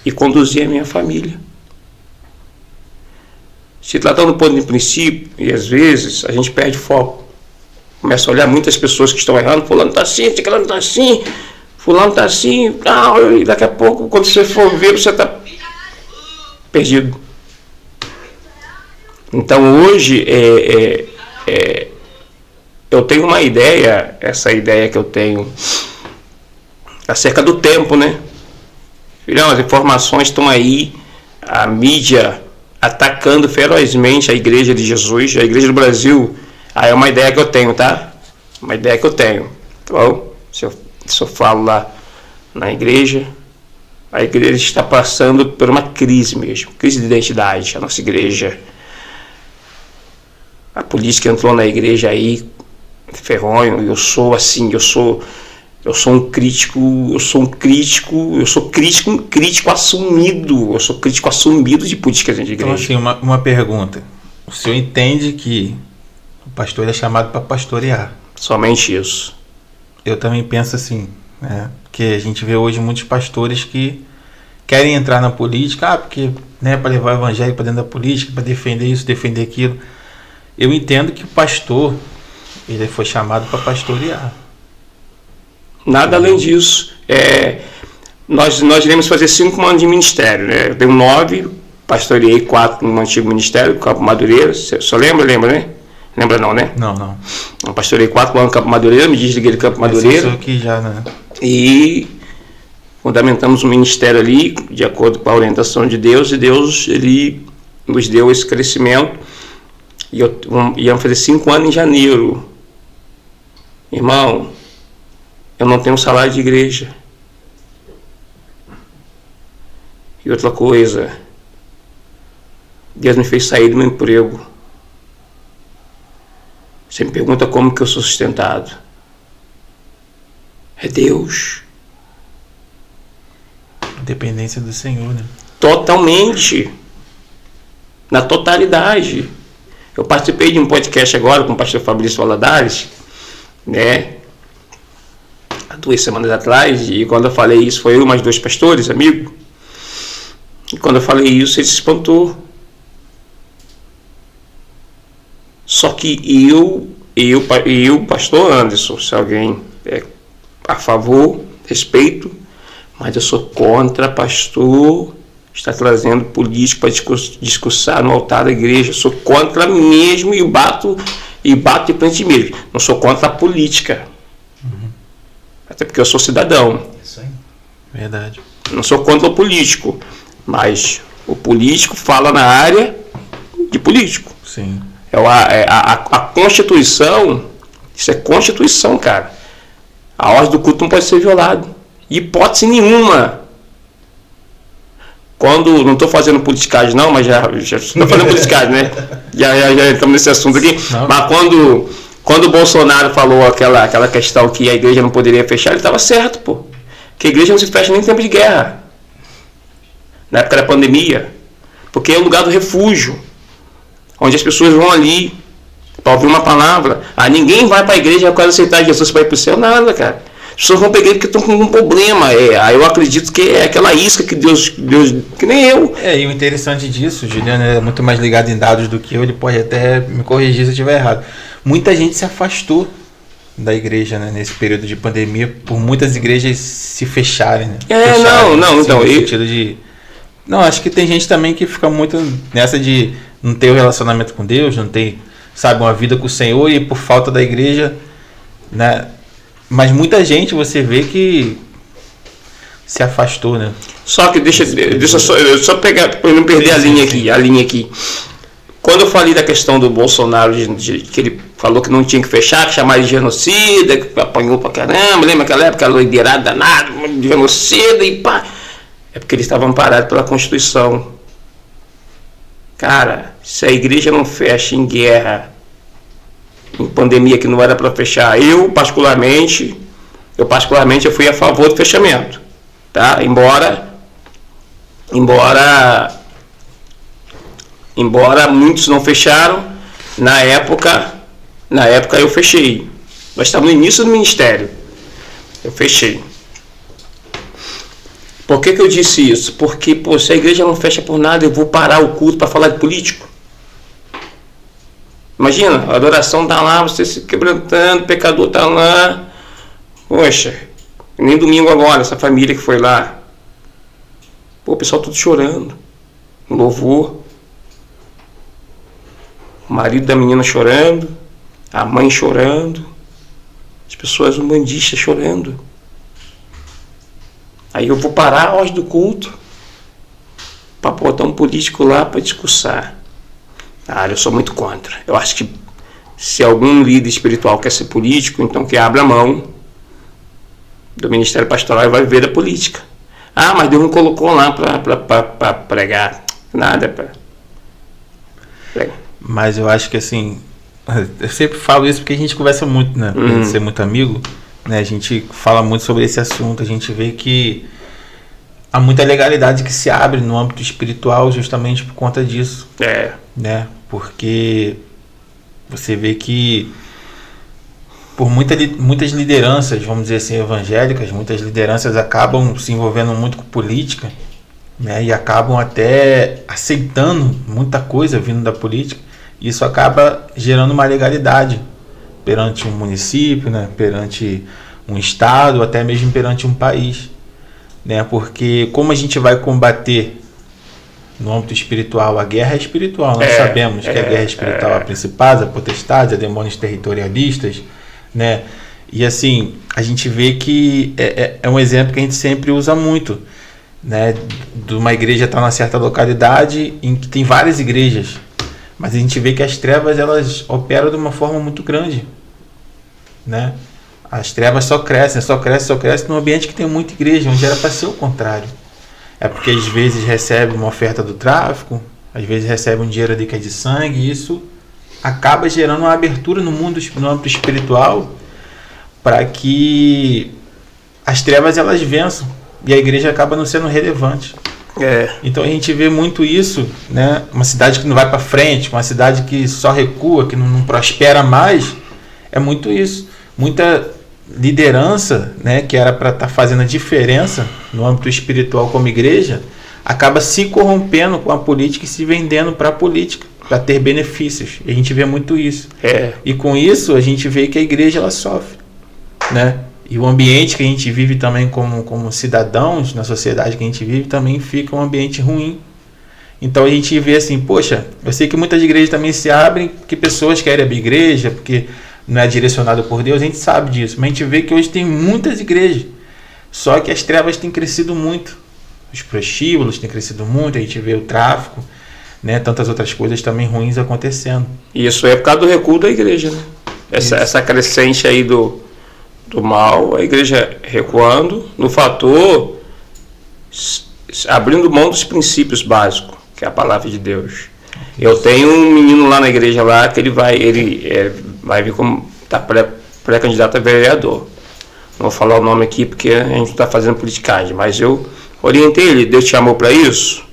e conduzir a minha família. Se tratando do ponto de princípio, e às vezes a gente perde foco. Começa a olhar muitas pessoas que estão errando, fulano está assim, fulano está assim, fulano está assim, e daqui a pouco, quando você for ver, você está perdido. Então hoje eu tenho uma ideia, essa ideia que eu tenho acerca do tempo, né? Filhão, as informações estão aí, a mídia atacando ferozmente a Igreja de Jesus, a Igreja do Brasil. É uma ideia que eu tenho, tá? Uma ideia que eu tenho. Então, se eu falo lá na igreja, a igreja está passando por uma crise mesmo, crise de identidade, a nossa igreja. A política entrou na igreja aí, ferronho, eu sou um crítico assumido de políticas de igreja. Então, assim, uma pergunta. O senhor entende que o pastor é chamado para pastorear? Somente isso. Eu também penso assim, né? Porque a gente vê hoje muitos pastores que querem entrar na política, porque, né, para levar o evangelho para dentro da política, para defender isso, defender aquilo. Eu entendo que o pastor, ele foi chamado para pastorear. Nada além disso. Nós iremos fazer 5 anos de ministério, né? Eu tenho 9, pastoreei 4 no antigo ministério, Campo Madureira. Você só lembra, né? Lembra não, né? Não. Eu pastorei 4 anos no Campo Madureira, me desliguei do Campo Madureira. Aqui já, né? E fundamentamos um ministério ali, de acordo com a orientação de Deus, e Deus, ele nos deu esse crescimento. E íamos fazer 5 anos em janeiro. Irmão, eu não tenho salário de igreja. E outra coisa, Deus me fez sair do meu emprego. Você me pergunta como que eu sou sustentado. É Deus. Dependência do Senhor, né? Totalmente. Na totalidade. Eu participei de um podcast agora com o pastor Fabrício Valadares, né? Há 2 semanas atrás, e quando eu falei isso, foi eu e mais 2 pastores, amigos. E quando eu falei isso, ele se espantou. Só que eu, pastor Anderson, se alguém é a favor, respeito, mas eu sou contra pastor está trazendo político para discursar no altar da igreja. Eu sou contra mesmo e bato de frente mesmo. Não sou contra a política. Até porque eu sou cidadão. Isso aí. Verdade. Não sou contra o político, mas o político fala na área de político. Sim. A Constituição, isso é Constituição, cara. A ordem do culto não pode ser violada. Hipótese nenhuma. quando, não estou fazendo politicagem não, mas já estou fazendo politicagem, né? Já estamos nesse assunto aqui. Não. Mas quando o Bolsonaro falou aquela questão que a igreja não poderia fechar, ele estava certo, pô. Que a igreja não se fecha nem em tempo de guerra. Na época da pandemia. Porque é o lugar do refúgio. Onde as pessoas vão ali para ouvir uma palavra. Ninguém vai para a igreja para aceitar Jesus para ir para o céu, nada, cara. As pessoas vão para a igreja porque estão com um problema. Aí eu acredito que é aquela isca que Deus, que nem eu. E o interessante disso, Juliano é muito mais ligado em dados do que eu, ele pode até me corrigir se eu estiver errado. Muita gente se afastou da igreja, né, nesse período de pandemia, por muitas igrejas se fecharem, né? Então, sentido de... Não, acho que tem gente também que fica muito nessa de não ter um relacionamento com Deus, não ter, sabe, uma vida com o Senhor, e por falta da igreja, né? Mas muita gente você vê que se afastou, né? Só que deixa eu só pegar, para não perder a linha aqui. Quando eu falei da questão do Bolsonaro, que ele falou que não tinha que fechar, que chamaram de genocida, que apanhou pra caramba, lembra aquela época, liderada danada, de genocida e pá. É porque eles estavam amparados pela Constituição. Cara, se a igreja não fecha em guerra, em pandemia que não era para fechar, eu particularmente eu fui a favor do fechamento, tá? Embora muitos não fecharam, na época eu fechei. Nós estávamos no início do ministério. Eu fechei. Por que eu disse isso? Porque, se a igreja não fecha por nada, eu vou parar o culto para falar de político. Imagina, a adoração está lá, você se quebrantando, o pecador está lá. Poxa, nem domingo agora, essa família que foi lá. O pessoal tudo chorando. Um louvor. O marido da menina chorando. A mãe chorando. As pessoas umbandistas chorando. Aí eu vou parar a hora do culto para botar um político lá para discursar. Eu sou muito contra. Eu acho que se algum líder espiritual quer ser político, então que abra a mão do ministério pastoral e vai viver da política. Mas Deus não colocou lá para pregar. Nada para pregar. Mas eu acho que assim, eu sempre falo isso porque a gente conversa muito, né? A gente ser muito amigo, né? A gente fala muito sobre esse assunto. A gente vê que há muita legalidade que se abre no âmbito espiritual justamente por conta disso. Né? Porque você vê que por muitas lideranças, vamos dizer assim, evangélicas, muitas lideranças acabam se envolvendo muito com política, né? E acabam até aceitando muita coisa vindo da política. Isso acaba gerando uma legalidade perante um município, né? Perante um estado, até mesmo perante um país, né? Porque como a gente vai combater no âmbito espiritual, a guerra é espiritual, nós sabemos que a guerra espiritual é principados, a potestades, a demônios territorialistas, né? E assim, a gente vê que é um exemplo que a gente sempre usa muito, né? De uma igreja estar numa certa localidade em que tem várias igrejas, mas a gente vê que as trevas elas operam de uma forma muito grande, né? As trevas só crescem num ambiente que tem muita igreja, onde era para ser o contrário. É porque às vezes recebe uma oferta do tráfico, às vezes recebe um dinheiro ali que é de sangue, e isso acaba gerando uma abertura no âmbito espiritual para que as trevas elas vençam e a igreja acaba não sendo relevante. Então a gente vê muito isso, né? Uma cidade que não vai para frente, uma cidade que só recua, que não prospera mais, é muito isso. Muita liderança, né, que era para estar fazendo a diferença no âmbito espiritual como igreja, acaba se corrompendo com a política e se vendendo para a política, para ter benefícios. E a gente vê muito isso. E com isso a gente vê que a igreja ela sofre, né? E o ambiente que a gente vive também como cidadãos, na sociedade que a gente vive, também fica um ambiente ruim. Então a gente vê assim, poxa, eu sei que muitas igrejas também se abrem porque pessoas querem abrir igreja, porque não é direcionado por Deus, a gente sabe disso. Mas a gente vê que hoje tem muitas igrejas, só que as trevas têm crescido muito. Os prostíbulos têm crescido muito, a gente vê o tráfico, né, tantas outras coisas também ruins acontecendo. E isso é por causa do recuo da igreja, né? Essa crescente aí do mal, a igreja recuando no fator, abrindo mão dos princípios básicos, que é a palavra de Deus. Eu tenho um menino lá na igreja lá que ele vai vir como tá pré-candidato a vereador. Não vou falar o nome aqui porque a gente está fazendo politicagem, mas eu orientei ele. Deus te chamou para isso?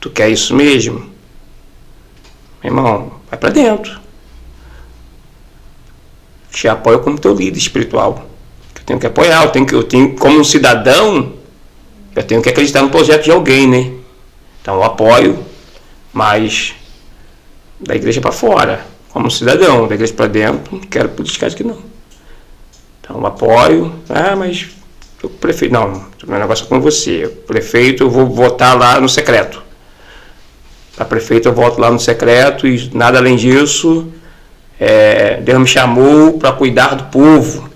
Tu quer isso mesmo? Meu irmão, vai para dentro. Te apoio como teu líder espiritual. Eu tenho que apoiar, eu tenho como um cidadão, eu tenho que acreditar no projeto de alguém, né? Então eu apoio, mas da igreja para fora, como cidadão, da igreja para dentro, não quero politicagem aqui não. Então eu apoio, mas o prefeito, não, o meu negócio é com você. O prefeito eu vou votar lá no secreto. Para prefeito eu voto lá no secreto e nada além disso. Deus me chamou para cuidar do povo.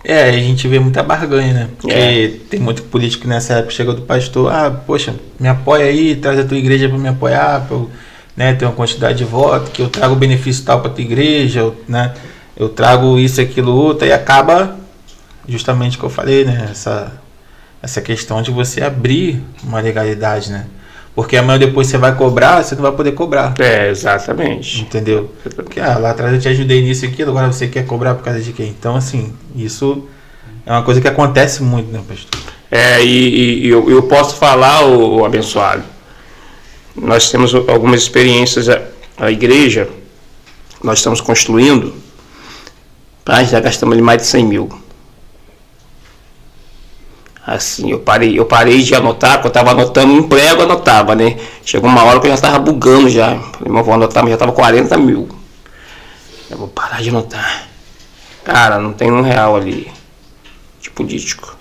A gente vê muita barganha, né? Porque tem muito político nessa época chega do pastor, poxa, me apoia aí, traz a tua igreja para me apoiar, para eu, né, ter uma quantidade de votos, que eu trago benefício tal para tua igreja, né? Eu trago isso, aquilo, outro, e acaba justamente o que eu falei, né? Essa questão de você abrir uma legalidade, né? Porque amanhã depois você vai cobrar, você não vai poder cobrar. Exatamente. Entendeu? Porque lá atrás eu te ajudei nisso e aquilo, agora você quer cobrar por causa de quem? Então, assim, isso é uma coisa que acontece muito, né, pastor? E eu posso falar, o abençoado, nós temos algumas experiências, a igreja, nós estamos construindo, já gastamos ali mais de 100 mil. Assim, eu parei de anotar, porque eu estava anotando um prego, anotava, né? Chegou uma hora que eu já estava bugando já. Falei, mas vou anotar, mas já estava 40 mil. Eu vou parar de anotar. Cara, não tem R$1 ali de político.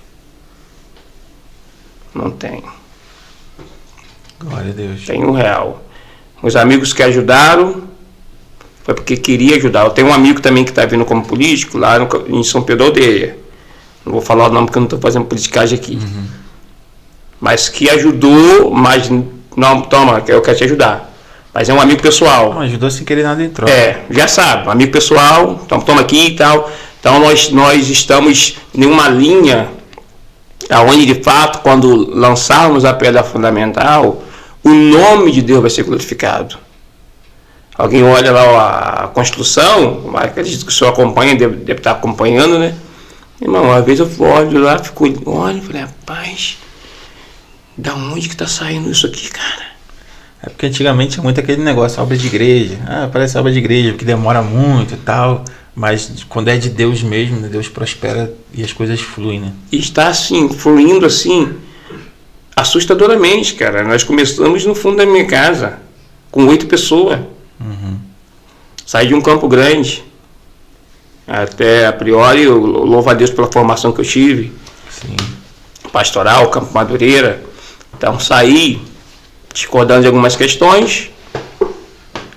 Não tem. Glória a Deus. Tem R$1. Os amigos que ajudaram, foi porque queria ajudar. Eu tenho um amigo também que está vindo como político lá em São Pedro Aldeia. Não vou falar o nome porque eu não estou fazendo politicagem aqui. Uhum. Mas que ajudou, mas não, toma, eu quero te ajudar. Mas é um amigo pessoal. Não, ajudou sem querer nada em troca. Já sabe, um amigo pessoal, então toma aqui e tal. Então nós estamos em uma linha onde de fato, quando lançarmos a pedra fundamental, o nome de Deus vai ser glorificado. Alguém olha lá a construção, acredito que o senhor acompanha, deve estar acompanhando, né? Irmão, uma vez eu olho lá, olho, falei, rapaz, da onde que tá saindo isso aqui, cara? É porque antigamente tinha muito aquele negócio, obra de igreja. Parece obra de igreja, que demora muito e tal. Mas quando é de Deus mesmo, Deus prospera e as coisas fluem, né? E está assim, fluindo assim, assustadoramente, cara. Nós começamos no fundo da minha casa, com 8 pessoas. Uhum. Saí de um Campo Grande. Até a priori, eu louvo a Deus pela formação que eu tive. Sim. Pastoral, Campo Madureira. Então saí discordando de algumas questões.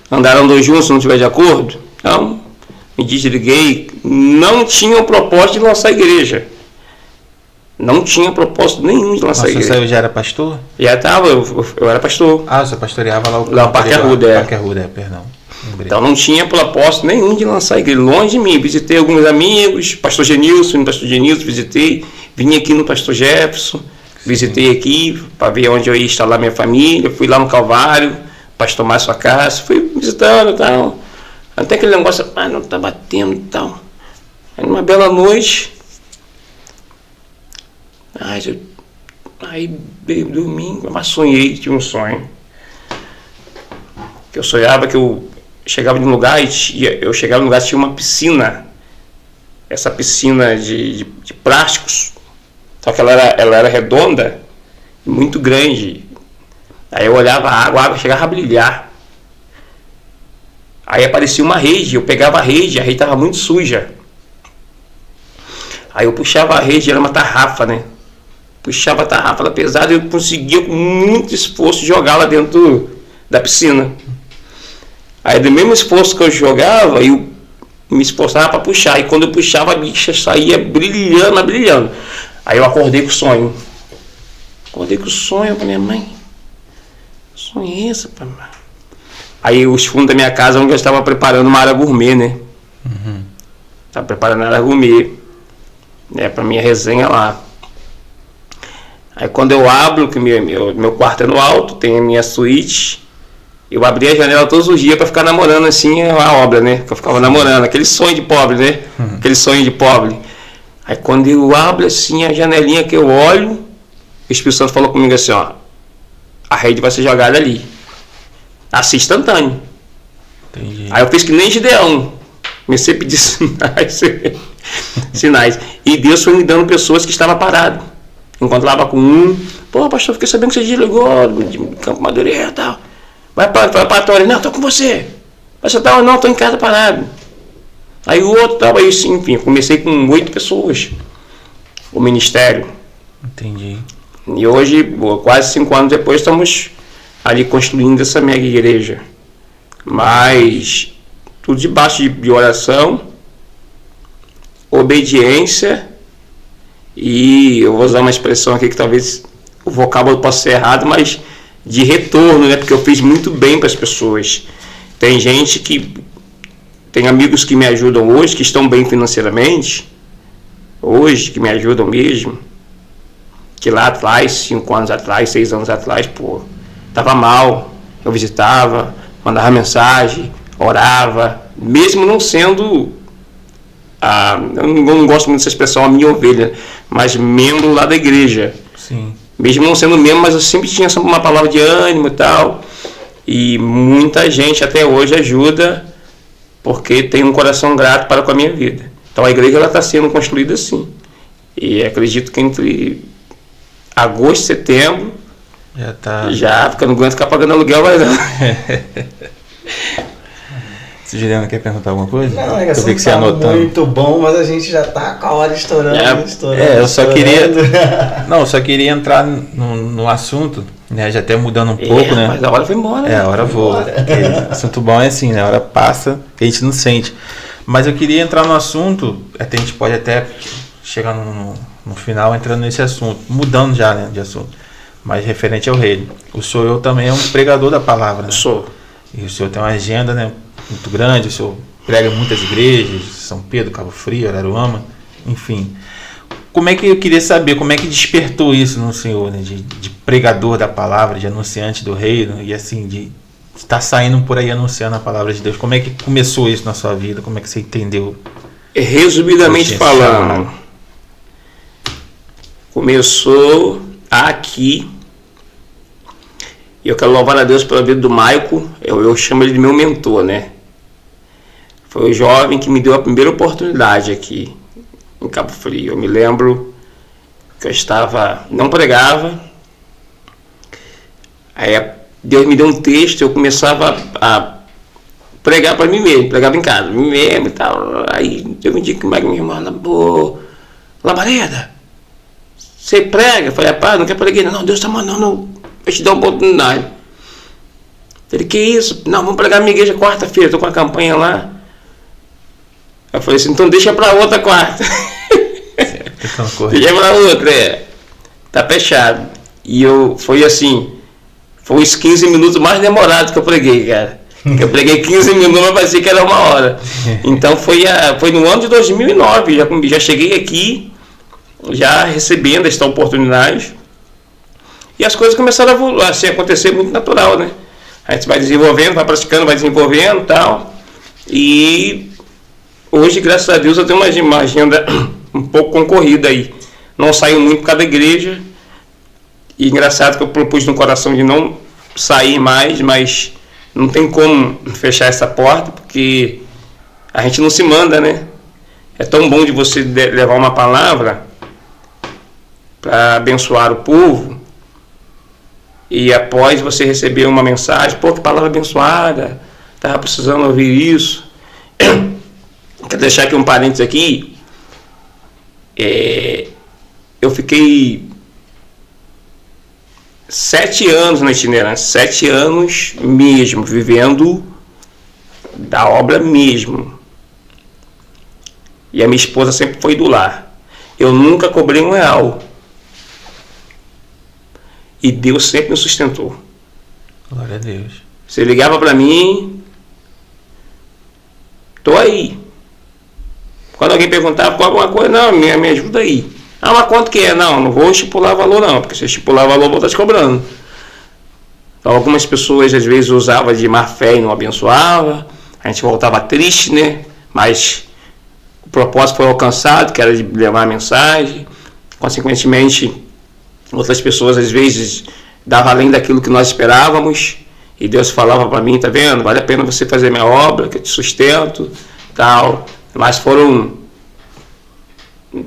Andaram 2 juntos se não estiver de acordo. Então, me desliguei. Não tinha o propósito de lançar a igreja. Não tinha propósito nenhum de lançar a igreja. Você já era pastor? Já estava, eu era pastor. Você pastoreava lá o Parque Arruda. Parque Arruda, perdão. Então não tinha propósito nenhum de lançar a igreja, longe de mim. Visitei alguns amigos, pastor Genilson, visitei, vim aqui no pastor Jefferson, visitei aqui para ver onde eu ia instalar minha família, fui lá no Calvário, pastor Márcio Acácio, fui visitando e tal. Até aquele negócio, não tá batendo e tal. Aí numa bela noite, aí veio domingo, mas sonhei, tive um sonho. Que eu sonhava que eu chegava em um lugar e tinha uma piscina. Essa piscina de plásticos. Só que ela era redonda e muito grande. Aí eu olhava a água chegava a brilhar. Aí aparecia uma rede, eu pegava a rede estava muito suja. Aí eu puxava a rede, era uma tarrafa, né? Puxava a tarrafa, ela pesada, e eu conseguia com muito esforço jogá-la dentro da piscina. Aí do mesmo esforço que eu jogava, eu me esforçava para puxar. E quando eu puxava, a bicha saía brilhando. Aí eu acordei com o sonho. Eu falei, mãe, que sonho é esse, pai? Aí os fundos da minha casa, onde eu estava preparando uma área gourmet, né? Uhum. Estava preparando a área gourmet, né, para minha resenha lá. Aí quando eu abro, que meu quarto é no alto, tem a minha suíte, eu abri a janela todos os dias para ficar namorando assim a obra, né? Que eu ficava namorando, aquele sonho de pobre, né? Aquele sonho de pobre. Aí quando eu abro assim a janelinha que eu olho, o Espírito Santo falou comigo assim, ó, a rede vai ser jogada ali. Assim, instantâneo. Entendi. Aí eu fiz que nem Gideão. Comecei a pedir sinais. E Deus foi me dando pessoas que estavam paradas. Encontrava com um, pô, pastor, fiquei sabendo que você desligou de Campo Madureira e tal. Vai pra Tória, não, tô com você. Você tá, não, tô em casa parado. Aí o outro tava aí, enfim, comecei com 8 pessoas. O ministério. Entendi. E hoje, quase 5 anos depois, estamos ali construindo essa mega igreja. Mas tudo debaixo de oração, obediência e eu vou usar uma expressão aqui que talvez o vocábulo possa ser errado, mas de retorno, né? Porque eu fiz muito bem para as pessoas. Tem gente que tem amigos que me ajudam hoje, que estão bem financeiramente, hoje, que me ajudam mesmo, que lá atrás, 5 anos atrás, 6 anos atrás, pô, tava mal, eu visitava, mandava mensagem, orava, mesmo não sendo, eu não gosto muito dessa expressão, a minha ovelha, mas membro lá da igreja. Sim. Mesmo não sendo membro, mas eu sempre tinha uma palavra de ânimo e tal. E muita gente até hoje ajuda, porque tem um coração grato para com a minha vida. Então a igreja está sendo construída assim. E acredito que entre agosto e setembro, já porque eu não aguento ficar pagando aluguel mais não. Juliana, quer perguntar alguma coisa? Não, é eu vi que você tá anotando. Muito bom, mas a gente já tá com a hora estourando. Eu só queria. Não, eu só queria entrar no assunto, né? Já até mudando um pouco, né? Mas a hora foi embora. A hora voa. Assunto bom é assim, né? A hora passa, a gente não sente. Mas eu queria entrar no assunto, até a gente pode até chegar no final entrando nesse assunto, mudando já, né, de assunto. Mas referente ao reino. O senhor também é um pregador da palavra, né? Eu sou. E o senhor tem uma agenda, né, muito grande, o senhor prega em muitas igrejas, São Pedro, Cabo Frio, Araruama, enfim. Como é que eu queria saber, como é que despertou isso no senhor, né, de pregador da palavra, de anunciante do reino, e assim, de estar saindo por aí anunciando a palavra de Deus? Como é que começou isso na sua vida? Como é que você entendeu? Resumidamente falando, começou aqui. E eu quero louvar a Deus pela vida do Maico. Eu chamo ele de meu mentor, né? Foi o jovem que me deu a primeira oportunidade aqui em Cabo Frio. Eu me lembro que eu não pregava. Aí Deus me deu um texto, eu começava a pregar para mim mesmo, pregava em casa, mim mesmo e tal. Aí eu me digo que minha irmã, pô, Labareda, você prega? Eu falei, rapaz, não quer pregar, não, Deus está mandando eu te dar uma oportunidade. Eu falei, que isso? Não, vamos pregar na minha igreja quarta-feira, estou com a campanha lá. Eu falei assim, então deixa para outra quarta. Deixa para outra, tá fechado. E foi assim, foi os 15 minutos mais demorados que eu preguei, cara. Eu preguei 15 minutos, mas parecia que era 1 hora. Então foi no ano de 2009, já cheguei aqui, já recebendo esta oportunidade. E as coisas começaram a acontecer muito natural, né? A gente vai desenvolvendo, vai praticando, vai desenvolvendo e tal. E hoje, graças a Deus, eu tenho uma agenda um pouco concorrida aí. Não saio muito por causa da igreja. E engraçado que eu propus no coração de não sair mais, mas não tem como fechar essa porta, porque a gente não se manda, né? É tão bom de você levar uma palavra para abençoar o povo, e após você receber uma mensagem, pô, que palavra abençoada, estava precisando ouvir isso. Quero deixar aqui um parênteses aqui. Eu fiquei 7 anos na itinerância, 7 anos mesmo, vivendo da obra mesmo. E a minha esposa sempre foi do lar. Eu nunca cobrei R$1. E Deus sempre me sustentou. Glória a Deus. Você ligava para mim, tô aí. Quando alguém perguntava por alguma coisa, não, me ajuda aí. mas quanto que é? Não vou estipular valor não, porque se eu estipular valor eu vou estar te cobrando. Então, algumas pessoas às vezes usavam de má fé e não abençoava, a gente voltava triste, né? Mas o propósito foi alcançado, que era de levar a mensagem. Consequentemente, outras pessoas às vezes davam além daquilo que nós esperávamos, e Deus falava para mim, tá vendo? Vale a pena você fazer minha obra, que eu te sustento, tal. Mas foram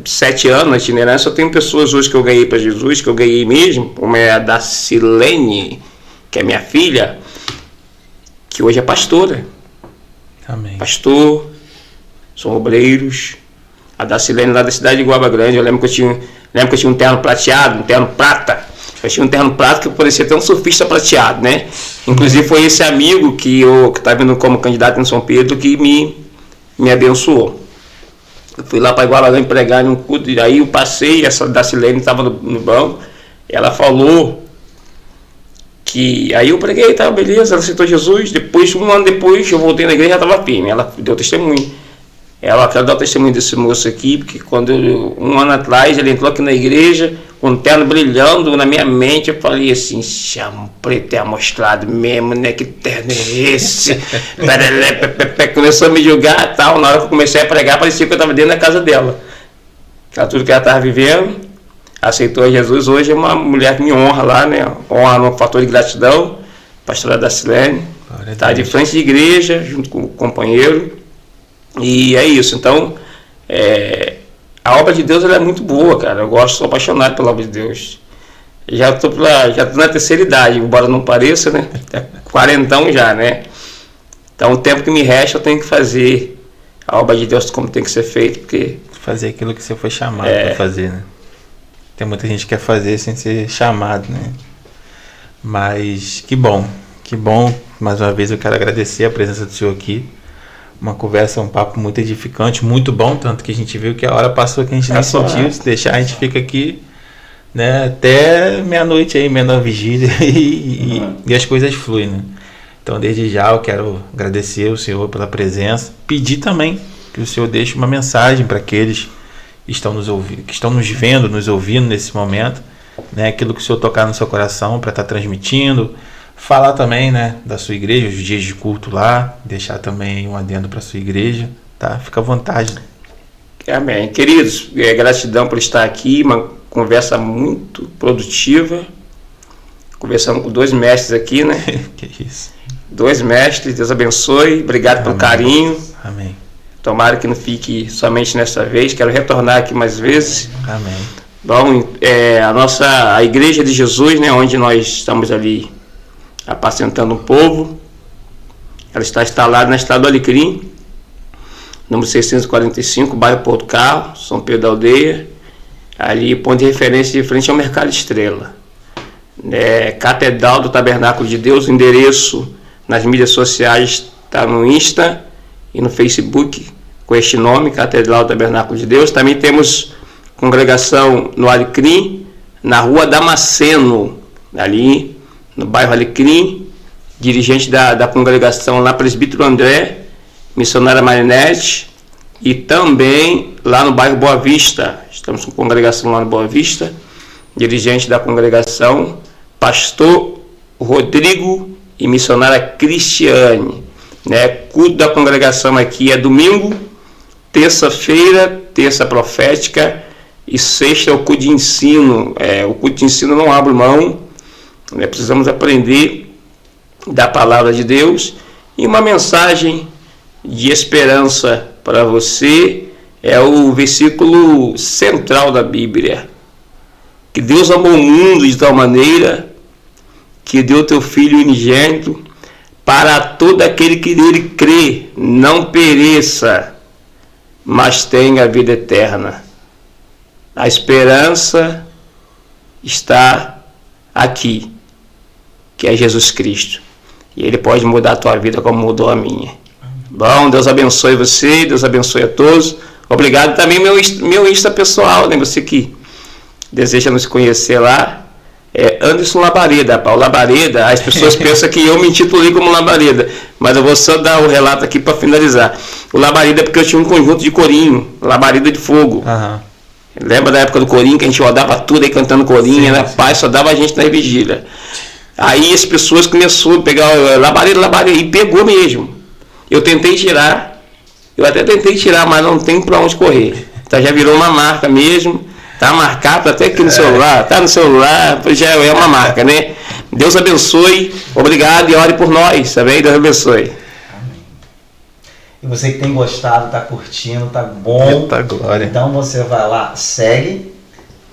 7 anos na itinerância. Eu tenho pessoas hoje que eu ganhei para Jesus, que eu ganhei mesmo, como é a da Silene, que é minha filha, que hoje é pastora. Amém. Pastor, são obreiros. A da Silene lá da cidade de Guaba Grande, eu lembro que eu tinha um terno prateado, um terno prata. Eu tinha um terno prata que parecia até um surfista prateado, né? Inclusive foi esse amigo que está vindo como candidato em São Pedro que me abençoou. Eu fui lá para Guaba Grande pregar num culto, e aí eu passei, essa da Silene estava no banco, ela falou que aí eu preguei, tá, beleza, ela aceitou Jesus. Depois, 1 ano depois, eu voltei na igreja e já estava firme. Ela deu testemunho. Eu quero dar o testemunho desse moço aqui, porque quando 1 ano atrás ele entrou aqui na igreja, com o terno brilhando na minha mente, eu falei assim, chama preto é amostrado mesmo, né? Que terno é esse? Começou a me julgar e tal. Na hora que eu comecei a pregar, parecia que eu estava dentro da casa dela. Tudo que ela estava vivendo, aceitou a Jesus. Hoje é uma mulher que me honra lá, né? Honra no fator de gratidão, pastora da Silene. Está de frente de igreja, junto com o companheiro. E é isso. Então, a obra de Deus ela é muito boa, cara. Eu gosto, sou apaixonado pela obra de Deus. Já tô na terceira idade, embora não pareça, né? 40 já, né? Então, o tempo que me resta, eu tenho que fazer a obra de Deus como tem que ser feito, porque... Fazer aquilo que você foi chamado para fazer, né? Tem muita gente que quer fazer sem ser chamado, né? Mas que bom. Mais uma vez eu quero agradecer a presença do senhor aqui. Uma conversa, um papo muito edificante, muito bom, tanto que a gente viu que a hora passou que a gente nem sentiu. Se deixar, a gente fica aqui, né, até meia-noite aí, meia vigília, e as coisas fluem, né? Então, desde já, eu quero agradecer o senhor pela presença, pedir também que o senhor deixe uma mensagem para aqueles que estão nos ouvindo, que estão nos vendo, nos ouvindo nesse momento, né, aquilo que o senhor tocar no seu coração para estar transmitindo. Falar também, né, da sua igreja, os dias de culto lá, deixar também um adendo para a sua igreja, tá? Fica à vontade. Amém. Queridos, gratidão por estar aqui, uma conversa muito produtiva, conversando com 2 mestres aqui, né? Que isso. 2 mestres, Deus abençoe, obrigado pelo carinho. Amém. Tomara que não fique somente nessa vez, quero retornar aqui mais vezes. Amém. Bom, a Igreja de Jesus, né, onde nós estamos ali apacentando um povo, ela está instalada na estrada do Alecrim, número 645, bairro Porto Carro, São Pedro da Aldeia, ali ponto de referência de frente ao Mercado Estrela. Catedral do Tabernáculo de Deus, o endereço nas mídias sociais está no Insta e no Facebook com este nome, Catedral do Tabernáculo de Deus. Também temos congregação no Alecrim, na rua Damasceno, ali no bairro Alecrim, dirigente da congregação lá, presbítero André, missionária Marinete, e também lá no bairro Boa Vista, estamos com congregação lá no Boa Vista, dirigente da congregação, pastor Rodrigo e missionária Cristiane, né? Culto da congregação aqui é domingo, terça-feira, terça profética, e sexta é o culto de ensino. O culto de ensino não abre mão, né? Precisamos aprender da palavra de Deus. E uma mensagem de esperança para você é o versículo central da Bíblia, que Deus amou o mundo de tal maneira que deu teu Filho unigênito, para todo aquele que nele crê não pereça, mas tenha a vida eterna. A esperança está aqui, que é Jesus Cristo. E Ele pode mudar a tua vida como mudou a minha. Bom, Deus abençoe você, Deus abençoe a todos. Obrigado também meu Insta pessoal, né? Você que deseja nos conhecer lá, Anderson Labareda, Paulo Labareda. As pessoas pensam que eu me intitulei como Labareda, mas eu vou só dar o relato aqui para finalizar. O Labareda é porque eu tinha um conjunto de corinho, Labareda de Fogo. Lembra da época do corinho, que a gente rodava tudo aí cantando corinho, né? Pai, só dava a gente na vigília. Aí as pessoas começaram a pegar labareda, e pegou mesmo. Eu tentei tirar, mas não tem pra onde correr. Então já virou uma marca mesmo, tá marcado até aqui no celular, tá no celular, já é uma marca, né? Deus abençoe, obrigado e ore por nós, tá bem? Deus abençoe. E você que tem gostado, tá curtindo, tá bom. Eita glória. Então você vai lá, segue,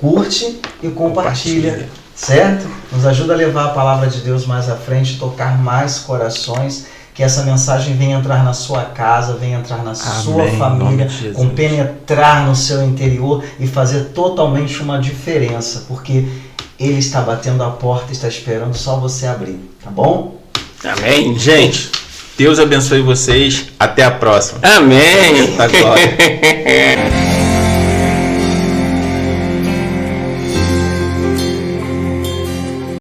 curte e compartilha, certo? Nos ajuda a levar a palavra de Deus mais à frente, tocar mais corações, que essa mensagem venha entrar na sua casa, venha entrar na sua família, compenetrar no seu interior e fazer totalmente uma diferença, porque Ele está batendo a porta, está esperando só você abrir, tá bom? Amém. Gente, Deus abençoe vocês. Até a próxima. Amém. Eita glória.